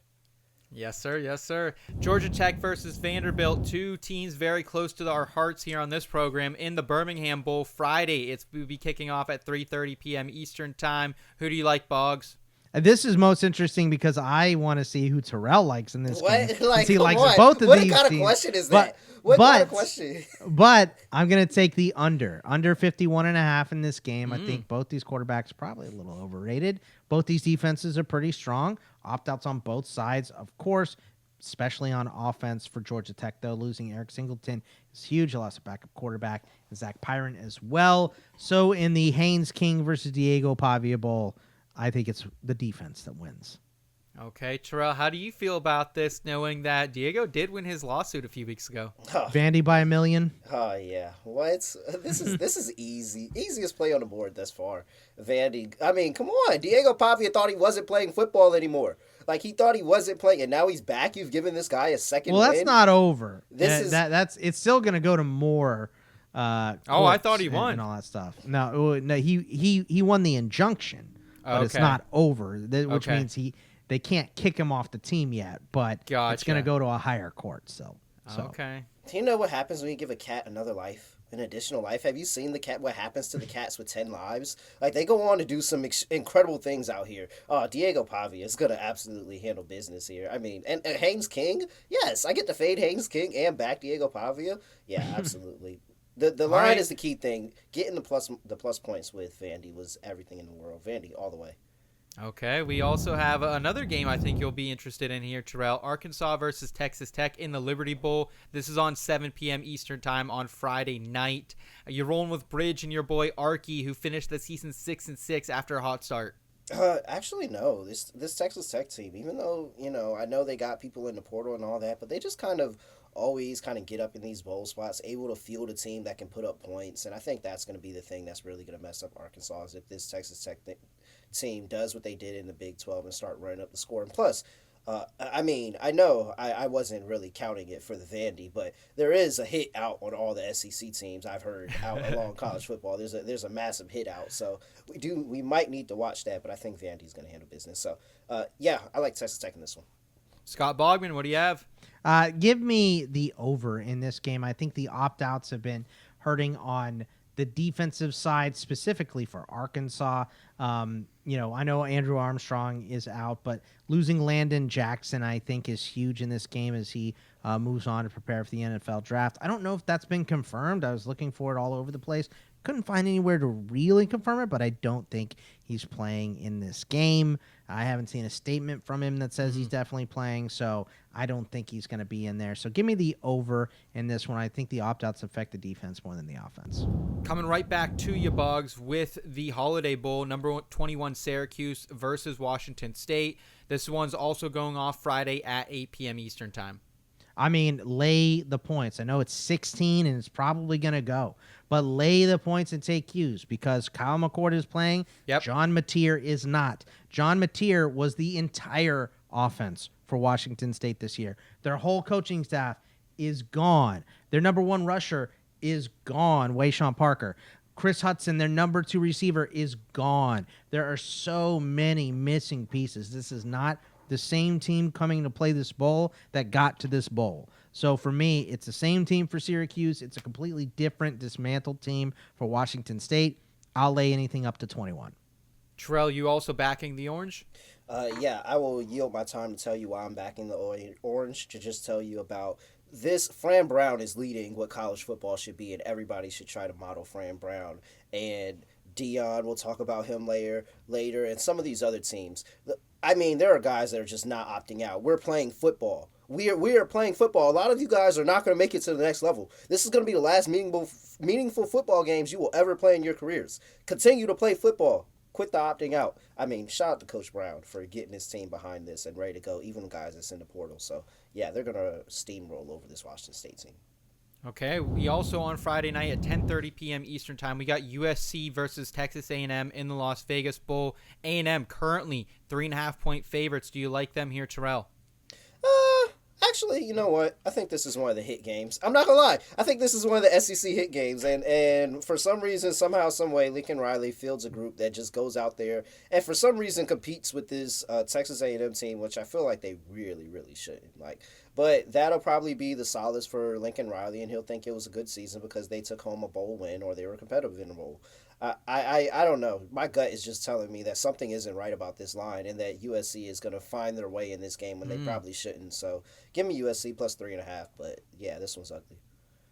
Yes, sir. Yes, sir. Georgia Tech versus Vanderbilt, two teams very close to our hearts here on this program in the Birmingham Bowl Friday. We'll be kicking off at 3:30 p.m. Eastern time. Who do you like, Boggs? This is most interesting because I want to see who Terrell likes in this game. Like, he likes on. both of what these kind teams. of question is that? What kind of question? But I'm going to take the under 51.5 in this game. I think both these quarterbacks are probably a little overrated. Both these defenses are pretty strong. Opt-outs on both sides, of course, especially on offense for Georgia Tech, though. Losing Eric Singleton is huge. They lost a backup quarterback, and Zach Pyron as well. So in the Haynes King versus Diego Pavia Bowl, I think it's the defense that wins. Okay, Terrell, how do you feel about this, knowing that Diego did win his lawsuit a few weeks ago? Vandy by $1 million. Oh yeah, what? This is easy, easiest play on the board thus far. Vandy. I mean, come on. Diego Pavia thought he wasn't playing football anymore. Like he thought he wasn't playing, and now he's back. You've given this guy a second. Well, that's win? not over. That's it's still going to go to more. I thought he won and all that stuff. No, he won the injunction, but it's not over. Which means they can't kick him off the team yet, but it's going to go to a higher court. So. Okay. Do you know what happens when you give a cat another life, an additional life? Have you seen what happens to the cats with 10 lives? Like, they go on to do some incredible things out here. Diego Pavia is going to absolutely handle business here. I mean, and Haynes King, yes, I get to fade Haynes King and back Diego Pavia. Yeah, absolutely. The line is the key thing. Getting the plus points with Vandy was everything in the world. Vandy all the way. Okay, we also have another game I think you'll be interested in here, Terrell. Arkansas versus Texas Tech in the Liberty Bowl. This is on 7 p.m. Eastern time on Friday night. You're rolling with Bridge and your boy Arky, who finished the season 6-6 after a hot start. Actually, no. This Texas Tech team, even though, I know they got people in the portal and all that, but they just always get up in these bowl spots, able to field a team that can put up points. And I think that's going to be the thing that's really going to mess up Arkansas is if this Texas Tech team does what they did in the Big 12 and start running up the score. And plus, I mean, I know I wasn't really counting it for the Vandy, but there is a hit out on all the SEC teams I've heard out along college football. There's a massive hit out. So we might need to watch that, but I think Vandy's going to handle business. So, yeah, I like Texas Tech in this one. Scott Bogman, what do you have? Give me the over in this game. I think the opt-outs have been hurting on the defensive side, specifically for Arkansas. I know Andrew Armstrong is out, but losing Landon Jackson, I think, is huge in this game as he moves on to prepare for the NFL draft. I don't know if that's been confirmed. I was looking for it all over the place. Couldn't find anywhere to really confirm it, but I don't think he's playing in this game. I haven't seen a statement from him that says he's definitely playing, so I don't think he's going to be in there. So give me the over in this one. I think the opt-outs affect the defense more than the offense. Coming right back to you, Boggs, with the Holiday Bowl, number 21 Syracuse versus Washington State. This one's also going off Friday at 8 p.m. Eastern time. I mean, lay the points. I know it's 16 and it's probably going to go, but lay the points and take cues because Kyle McCord is playing. Yep. John Mateer is not. John Mateer was the entire offense for Washington State this year. Their whole coaching staff is gone. Their number one rusher is gone, Wayshawn Parker. Chris Hudson, their number 2 receiver, is gone. There are so many missing pieces. This is not the same team coming to play this bowl that got to this bowl. So for me, it's the same team for Syracuse. It's a completely different, dismantled team for Washington State. I'll lay anything up to 21. Terrell, you also backing the orange? Yeah, I will yield my time to tell you why I'm backing the orange, to just tell you about this. Fran Brown is leading what college football should be, and everybody should try to model Fran Brown. And Dion, we'll talk about him later, and some of these other teams. I mean, there are guys that are just not opting out. We're playing football. We are playing football. A lot of you guys are not going to make it to the next level. This is going to be the last meaningful football games you will ever play in your careers. Continue to play football. Quit the opting out. I mean, shout out to Coach Brown for getting his team behind this and ready to go, even the guys that's in the portal. So, yeah, they're going to steamroll over this Washington State team. Okay, we also on Friday night at 10:30 p.m. Eastern time, we got USC versus Texas A&M in the Las Vegas Bowl. A&M currently 3.5-point favorites. Do you like them here, Terrell? Actually, you know what? I think this is one of the hit games. I'm not gonna lie. I think this is one of the SEC hit games, and for some reason, somehow, some way, Lincoln Riley fields a group that just goes out there and for some reason competes with this Texas A&M team, which I feel like they really, really shouldn't. But that'll probably be the solace for Lincoln Riley, and he'll think it was a good season because they took home a bowl win or they were competitive in a bowl. I don't know. My gut is just telling me that something isn't right about this line and that USC is going to find their way in this game when they probably shouldn't. So give me USC plus 3.5. But yeah, this one's ugly.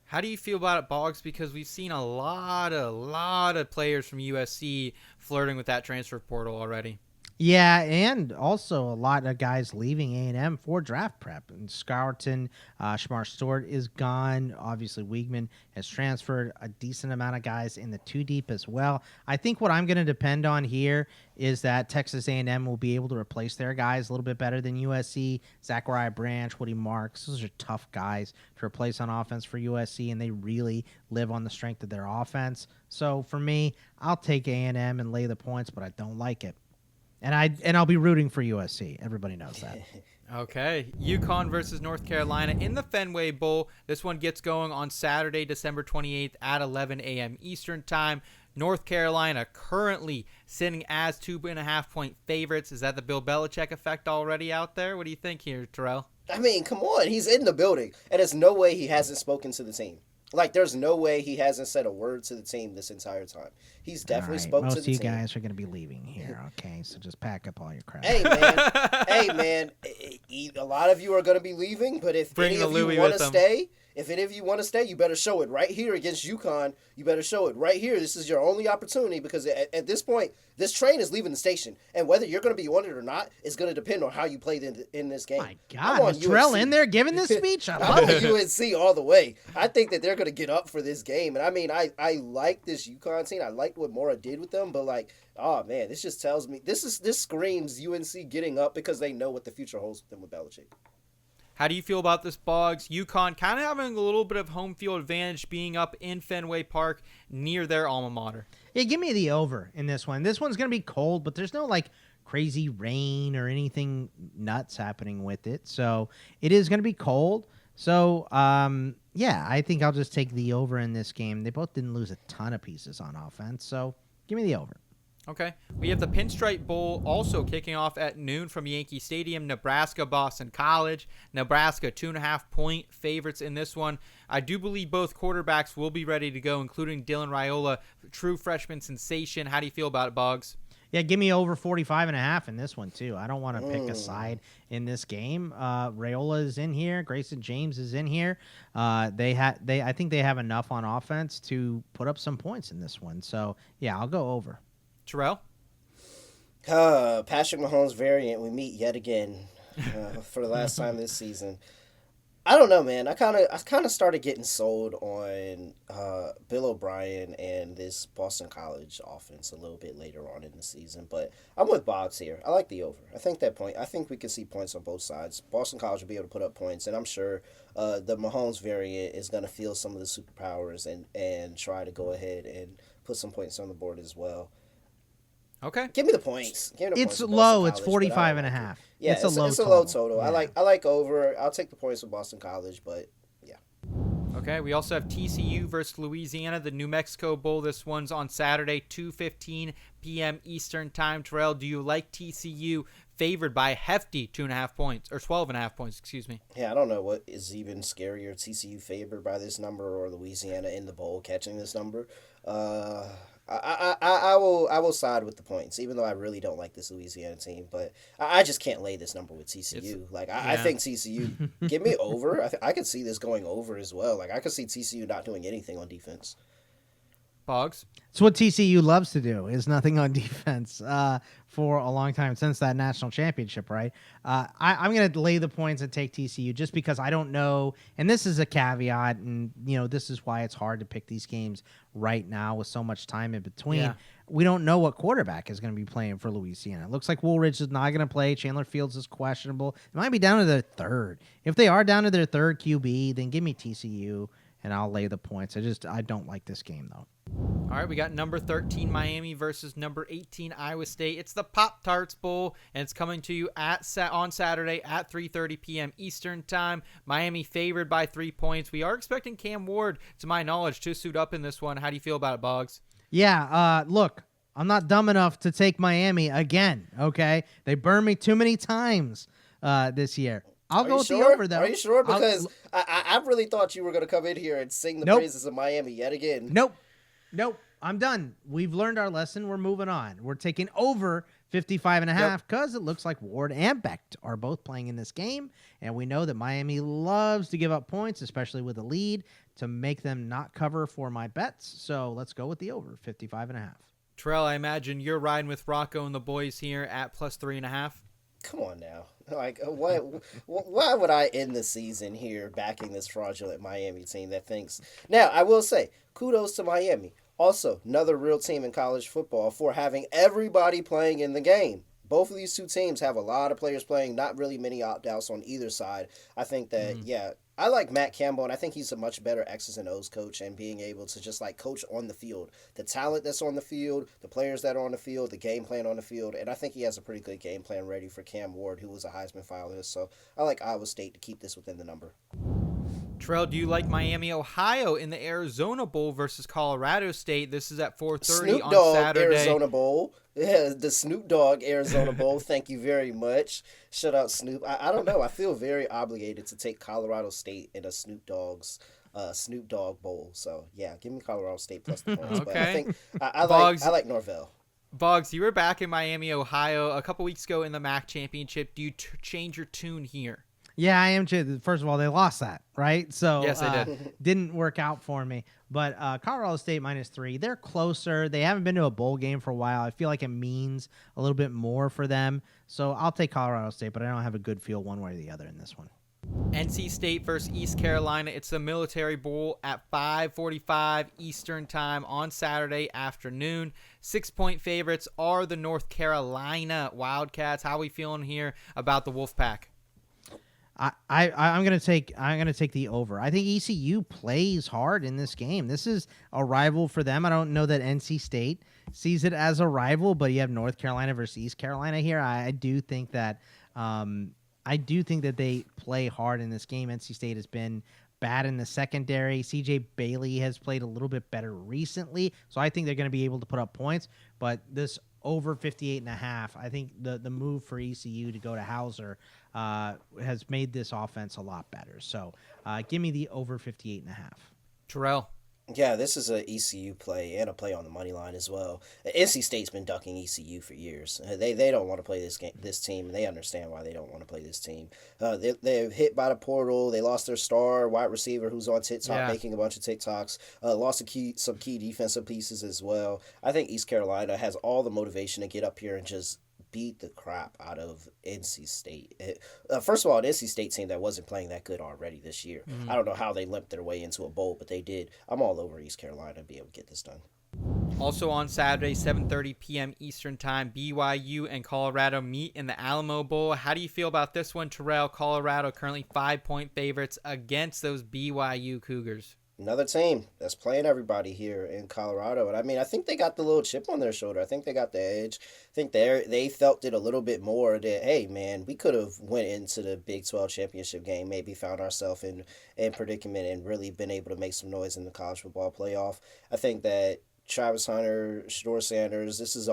How do you feel about it, Boggs? Because we've seen a lot of players from USC flirting with that transfer portal already. Yeah, and also a lot of guys leaving A&M for draft prep. And Scourton, Shamar Stewart is gone. Obviously, Wiegman has transferred. A decent amount of guys in the 2 deep as well. I think what I'm going to depend on here is that Texas A&M will be able to replace their guys a little bit better than USC. Zachariah Branch, Woody Marks, those are tough guys to replace on offense for USC, and they really live on the strength of their offense. So for me, I'll take A&M and lay the points, but I don't like it. And I'll be rooting for USC. Everybody knows that. Okay. UConn versus North Carolina in the Fenway Bowl. This one gets going on Saturday, December 28th at 11 a.m. Eastern Time. North Carolina currently sitting as 2.5-point favorites. Is that the Bill Belichick effect already out there? What do you think here, Terrell? I mean, come on. He's in the building. And there's no way he hasn't spoken to the team. There's no way he hasn't said a word to the team this entire time. He's definitely spoken to the team. Most of you guys are going to be leaving here, okay? So just pack up all your crap. Hey, man. A lot of you are going to be leaving, but if any of you want to stay, you better show it right here against UConn. You better show it right here. This is your only opportunity because at this point, this train is leaving the station. And whether you're going to be on it or not is going to depend on how you played in this game. My God, is Terrell in there giving this speech? I'm on UNC all the way. I think that they're going to get up for this game. And I mean, I like this UConn team. I liked what Mora did with them. But oh man, this just tells me, this screams UNC getting up because they know what the future holds with them with Belichick. How do you feel about this, Boggs? UConn kind of having a little bit of home field advantage being up in Fenway Park near their alma mater. Yeah, give me the over in this one. This one's going to be cold, but there's no crazy rain or anything nuts happening with it. So it is going to be cold. So, yeah, I think I'll just take the over in this game. They both didn't lose a ton of pieces on offense. So give me the over. Okay. We have the Pinstripe Bowl also kicking off at noon from Yankee Stadium. Nebraska, Boston College. Nebraska, 2.5-point favorites in this one. I do believe both quarterbacks will be ready to go, including Dylan Raiola, true freshman sensation. How do you feel about it, Boggs? Yeah, give me over 45.5 in this one, too. I don't want to pick a side in this game. Raiola is in here. Grayson James is in here. I think they have enough on offense to put up some points in this one. So, yeah, I'll go over. Terrell? Patrick Mahomes variant, we meet yet again for the last time this season. I don't know, man. I kind of started getting sold on Bill O'Brien and this Boston College offense a little bit later on in the season, but I'm with Boggs here. I like the over. I think we can see points on both sides. Boston College will be able to put up points, and I'm sure the Mahomes variant is going to feel some of the superpowers and try to go ahead and put some points on the board as well. Okay. Give me the points. It's low. It's 45.5. Yeah, it's a low total. Yeah. I like over. I'll take the points with Boston College, but yeah. Okay. We also have TCU versus Louisiana, the New Mexico Bowl. This one's on Saturday, 2:15 p.m. Eastern Time. Terrell, do you like TCU favored by a hefty 2.5 points or 12.5 points? Excuse me. Yeah, I don't know what is even scarier: TCU favored by this number or Louisiana in the bowl catching this number. I will side with the points, even though I really don't like this Louisiana team. But I just can't lay this number with TCU. I think TCU, give me over. I could see this going over as well. I could see TCU not doing anything on defense. Boggs? It's what TCU loves to do, is nothing on defense for a long time, since that national championship, right? I'm going to lay the points and take TCU just because I don't know, and this is a caveat, and this is why it's hard to pick these games right now with so much time in between. Yeah. We don't know what quarterback is going to be playing for Louisiana. It looks like Woolridge is not going to play. Chandler Fields is questionable. It might be down to their third. If they are down to their third QB, then give me TCU, and I'll lay the points. I don't like this game, though. All right, we got number 13 Miami versus number 18 Iowa State. It's the Pop-Tarts Bowl, and it's coming to you on Saturday at 3:30 p.m. Eastern Time. Miami favored by 3 points. We are expecting Cam Ward, to my knowledge, to suit up in this one. How do you feel about it, Boggs? Yeah, look, I'm not dumb enough to take Miami again, okay? They burned me too many times this year. I'll go with the over, though. Are you sure? Because I really thought you were going to come in here and sing the praises of Miami yet again. Nope. I'm done. We've learned our lesson. We're moving on. We're taking over 55.5 because it looks like Ward and Becht are both playing in this game, and we know that Miami loves to give up points, especially with a lead, to make them not cover for my bets. So let's go with the over 55.5. Terrell, I imagine you're riding with Rocco and the boys here at plus 3.5. Come on now. Like, why would I end the season here backing this fraudulent Miami team that thinks... Now, I will say, kudos to Miami. Also, another real team in college football for having everybody playing in the game. Both of these two teams have a lot of players playing, not really many opt-outs on either side. I think that, I like Matt Campbell, and I think he's a much better X's and O's coach and being able to just, like, coach on the field. The talent that's on the field, the players that are on the field, the game plan on the field, and I think he has a pretty good game plan ready for Cam Ward, who was a Heisman finalist. So I like Iowa State to keep this within the number. Terrell, do you like Miami, Ohio in the Arizona Bowl versus Colorado State? This is at 4:30 on Saturday. Arizona Bowl. Yeah, the Snoop Dogg Arizona Bowl. Thank you very much. Shout out Snoop. I don't know. I feel very obligated to take Colorado State in a Snoop Dogg Bowl. So yeah, give me Colorado State plus the points. Okay. But I think I like Norvell. Boggs, you were back in Miami, Ohio a couple weeks ago in the MAC championship. Do you change your tune here? Yeah, I am. First of all, they lost that, right? So yes, they did. Didn't work out for me. But Colorado State -3. They're closer. They haven't been to a bowl game for a while. I feel like it means a little bit more for them. So I'll take Colorado State, but I don't have a good feel one way or the other in this one. NC State versus East Carolina. It's the Military Bowl at 5:45 Eastern Time on Saturday afternoon. 6-point favorites are the North Carolina Wildcats. How are we feeling here about the Wolfpack? I'm gonna take the over. I think ECU plays hard in this game. This is a rival for them. I don't know that NC State sees it as a rival, but you have North Carolina versus East Carolina here. I do think that they play hard in this game. NC State has been bad in the secondary. CJ Bailey has played a little bit better recently, so I think they're going to be able to put up points. But this over 58.5, I think the move for ECU to go to Hauser has made this offense a lot better. So give me the over 58.5. Terrell. Yeah, this is a ECU play and a play on the money line as well. NC State's been ducking ECU for years. They don't want to play this team, and they understand why they don't want to play this team. They're hit by the portal. They lost their star wide receiver who's on TikTok making a bunch of TikToks. Lost some key defensive pieces as well. I think East Carolina has all the motivation to get up here and just beat the crap out of NC State. First of all, an NC State team that wasn't playing that good already this year. I don't know how they limped their way into a bowl, but they did. I'm all over East Carolina to be able to get this done. Also on Saturday, 7:30 p.m. Eastern Time, BYU and Colorado meet in the Alamo Bowl. How do you feel about this one, Terrell? Colorado currently 5-point favorites against those BYU Cougars. Another team that's playing everybody here in Colorado. And I mean, I think they got the little chip on their shoulder. I think they got the edge. I think they felt it a little bit more that, hey, man, we could have went into the Big 12 championship game, maybe found ourselves in predicament and really been able to make some noise in the college football playoff. I think that Travis Hunter, Shador Sanders, this is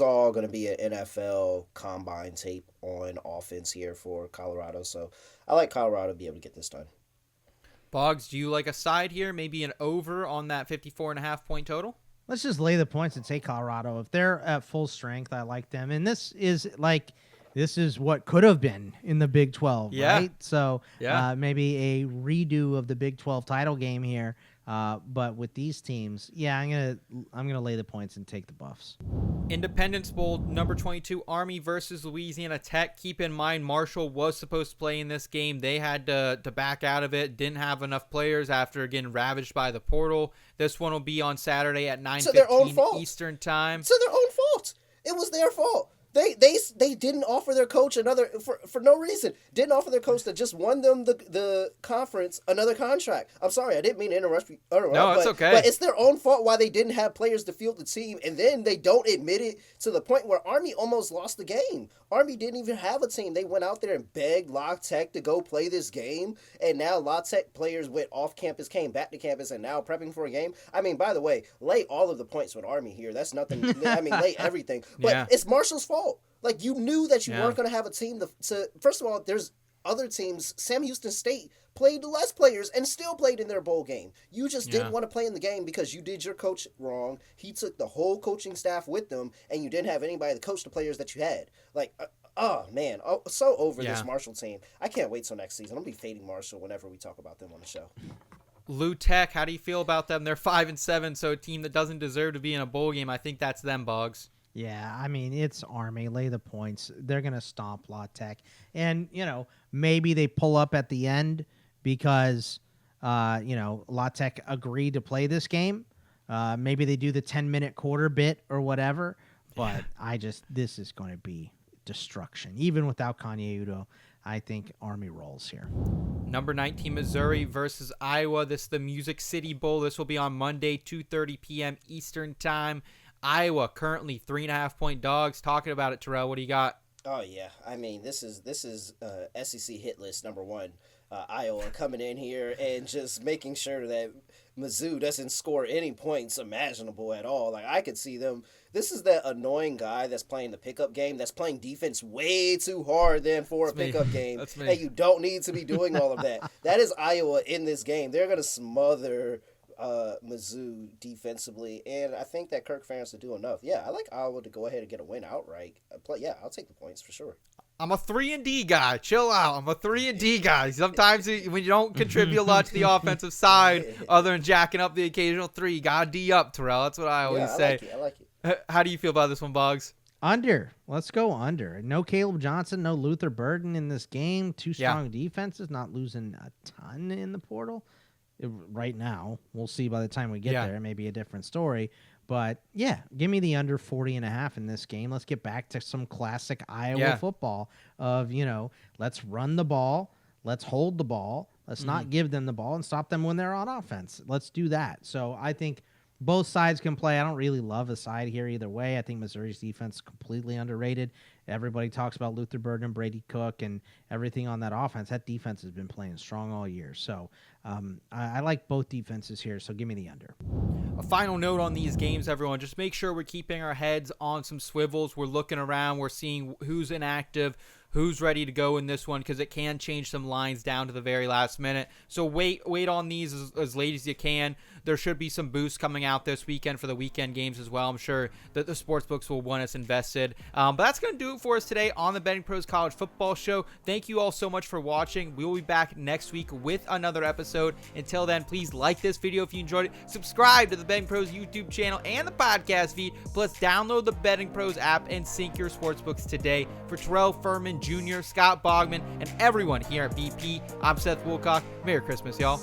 all going to be an NFL combine tape on offense here for Colorado. So I like Colorado to be able to get this done. Boggs, do you like a side here? Maybe an over on that 54.5-point total? Let's just lay the points and take Colorado. If they're at full strength, I like them. And this is what could have been in the Big 12, right? So maybe a redo of the Big 12 title game here. But with these teams, I'm gonna lay the points and take the Buffs. Independence Bowl, number 22, Army versus Louisiana Tech. Keep in mind, Marshall was supposed to play in this game. They had to back out of it. Didn't have enough players after getting ravaged by the portal. This one will be on Saturday at 9:15 Eastern Time. To their own fault. It was their fault. They didn't offer their coach another for no reason. Didn't offer their coach that just won them the conference another contract. I'm sorry, I didn't mean to interrupt. No, it's okay. But it's their own fault why they didn't have players to field the team, and then they don't admit it to the point where Army almost lost the game. Army didn't even have a team. They went out there and begged La Tech to go play this game, and now La Tech players went off campus, came back to campus, and now prepping for a game. I mean, by the way, lay all of the points with Army here. That's nothing. I mean, lay everything. But it's Marshall's fault. Like, you knew that you weren't going to have a team to first of all, there's other teams. Sam Houston State played less players and still played in their bowl game. You just didn't want to play in the game because you did your coach wrong. He took the whole coaching staff with them, and you didn't have anybody to coach the players that you had. Like, oh, man. So over this Marshall team. I can't wait till next season. I'll be fading Marshall whenever we talk about them on the show. Lou Tech, how do you feel about them? They're 5-7, so a team that doesn't deserve to be in a bowl game. I think that's them, Boggs. Yeah, I mean, it's Army. Lay the points. They're going to stomp La Tech. And, maybe they pull up at the end because, La Tech agreed to play this game. Maybe they do the 10-minute quarter bit or whatever. But this is going to be destruction. Even without Kanye Udo, I think Army rolls here. Number 19, Missouri versus Iowa. This is the Music City Bowl. This will be on Monday, 2:30 p.m. Eastern Time. Iowa currently 3.5-point dogs. Talking about it, Terrell. What do you got? Oh yeah, I mean this is SEC hit list number one. Iowa coming in here and just making sure that Mizzou doesn't score any points imaginable at all. Like, I could see them. This is that annoying guy that's playing the pickup game, that's playing defense way too hard for a pickup game. That's me. And you don't need to be doing all of that. That is Iowa in this game. They're going to smother Mizzou defensively, and I think that Kirk Ferentz will do enough. Yeah, I like Iowa to go ahead and get a win outright. I'll take the points for sure. I'm a 3-and-D guy. Chill out. I'm a 3-and-D guy. Sometimes when you don't contribute a lot to the offensive side, other than jacking up the occasional 3, you gotta D up, Terrell. That's what I always say. I like it. How do you feel about this one, Boggs? Under. Let's go under. No Caleb Johnson, no Luther Burden in this game. Two strong defenses, not losing a ton in the portal. Right now, we'll see by the time we get there. It may be a different story. But, give me the under 40.5 in this game. Let's get back to some classic Iowa football of, let's run the ball. Let's hold the ball. Let's not give them the ball and stop them when they're on offense. Let's do that. So I think both sides can play. I don't really love a side here either way. I think Missouri's defense is completely underrated. Everybody talks about Luther Burden, Brady Cook, and everything on that offense. That defense has been playing strong all year. So I like both defenses here, so give me the under. A final note on these games, everyone. Just make sure we're keeping our heads on some swivels. We're looking around. We're seeing who's inactive, who's ready to go in this one, because it can change some lines down to the very last minute. So wait on these as late as you can. There should be some boosts coming out this weekend for the weekend games as well. I'm sure that the sportsbooks will want us invested. But that's going to do it for us today on the BettingPros College Football Show. Thank you all so much for watching. We will be back next week with another episode. Until then, please like this video if you enjoyed it. Subscribe to the BettingPros YouTube channel and the podcast feed. Plus, download the BettingPros app and sync your sportsbooks today. For Terrell Furman Jr., Scott Bogman, and everyone here at BP, I'm Seth Woolcock. Merry Christmas, y'all.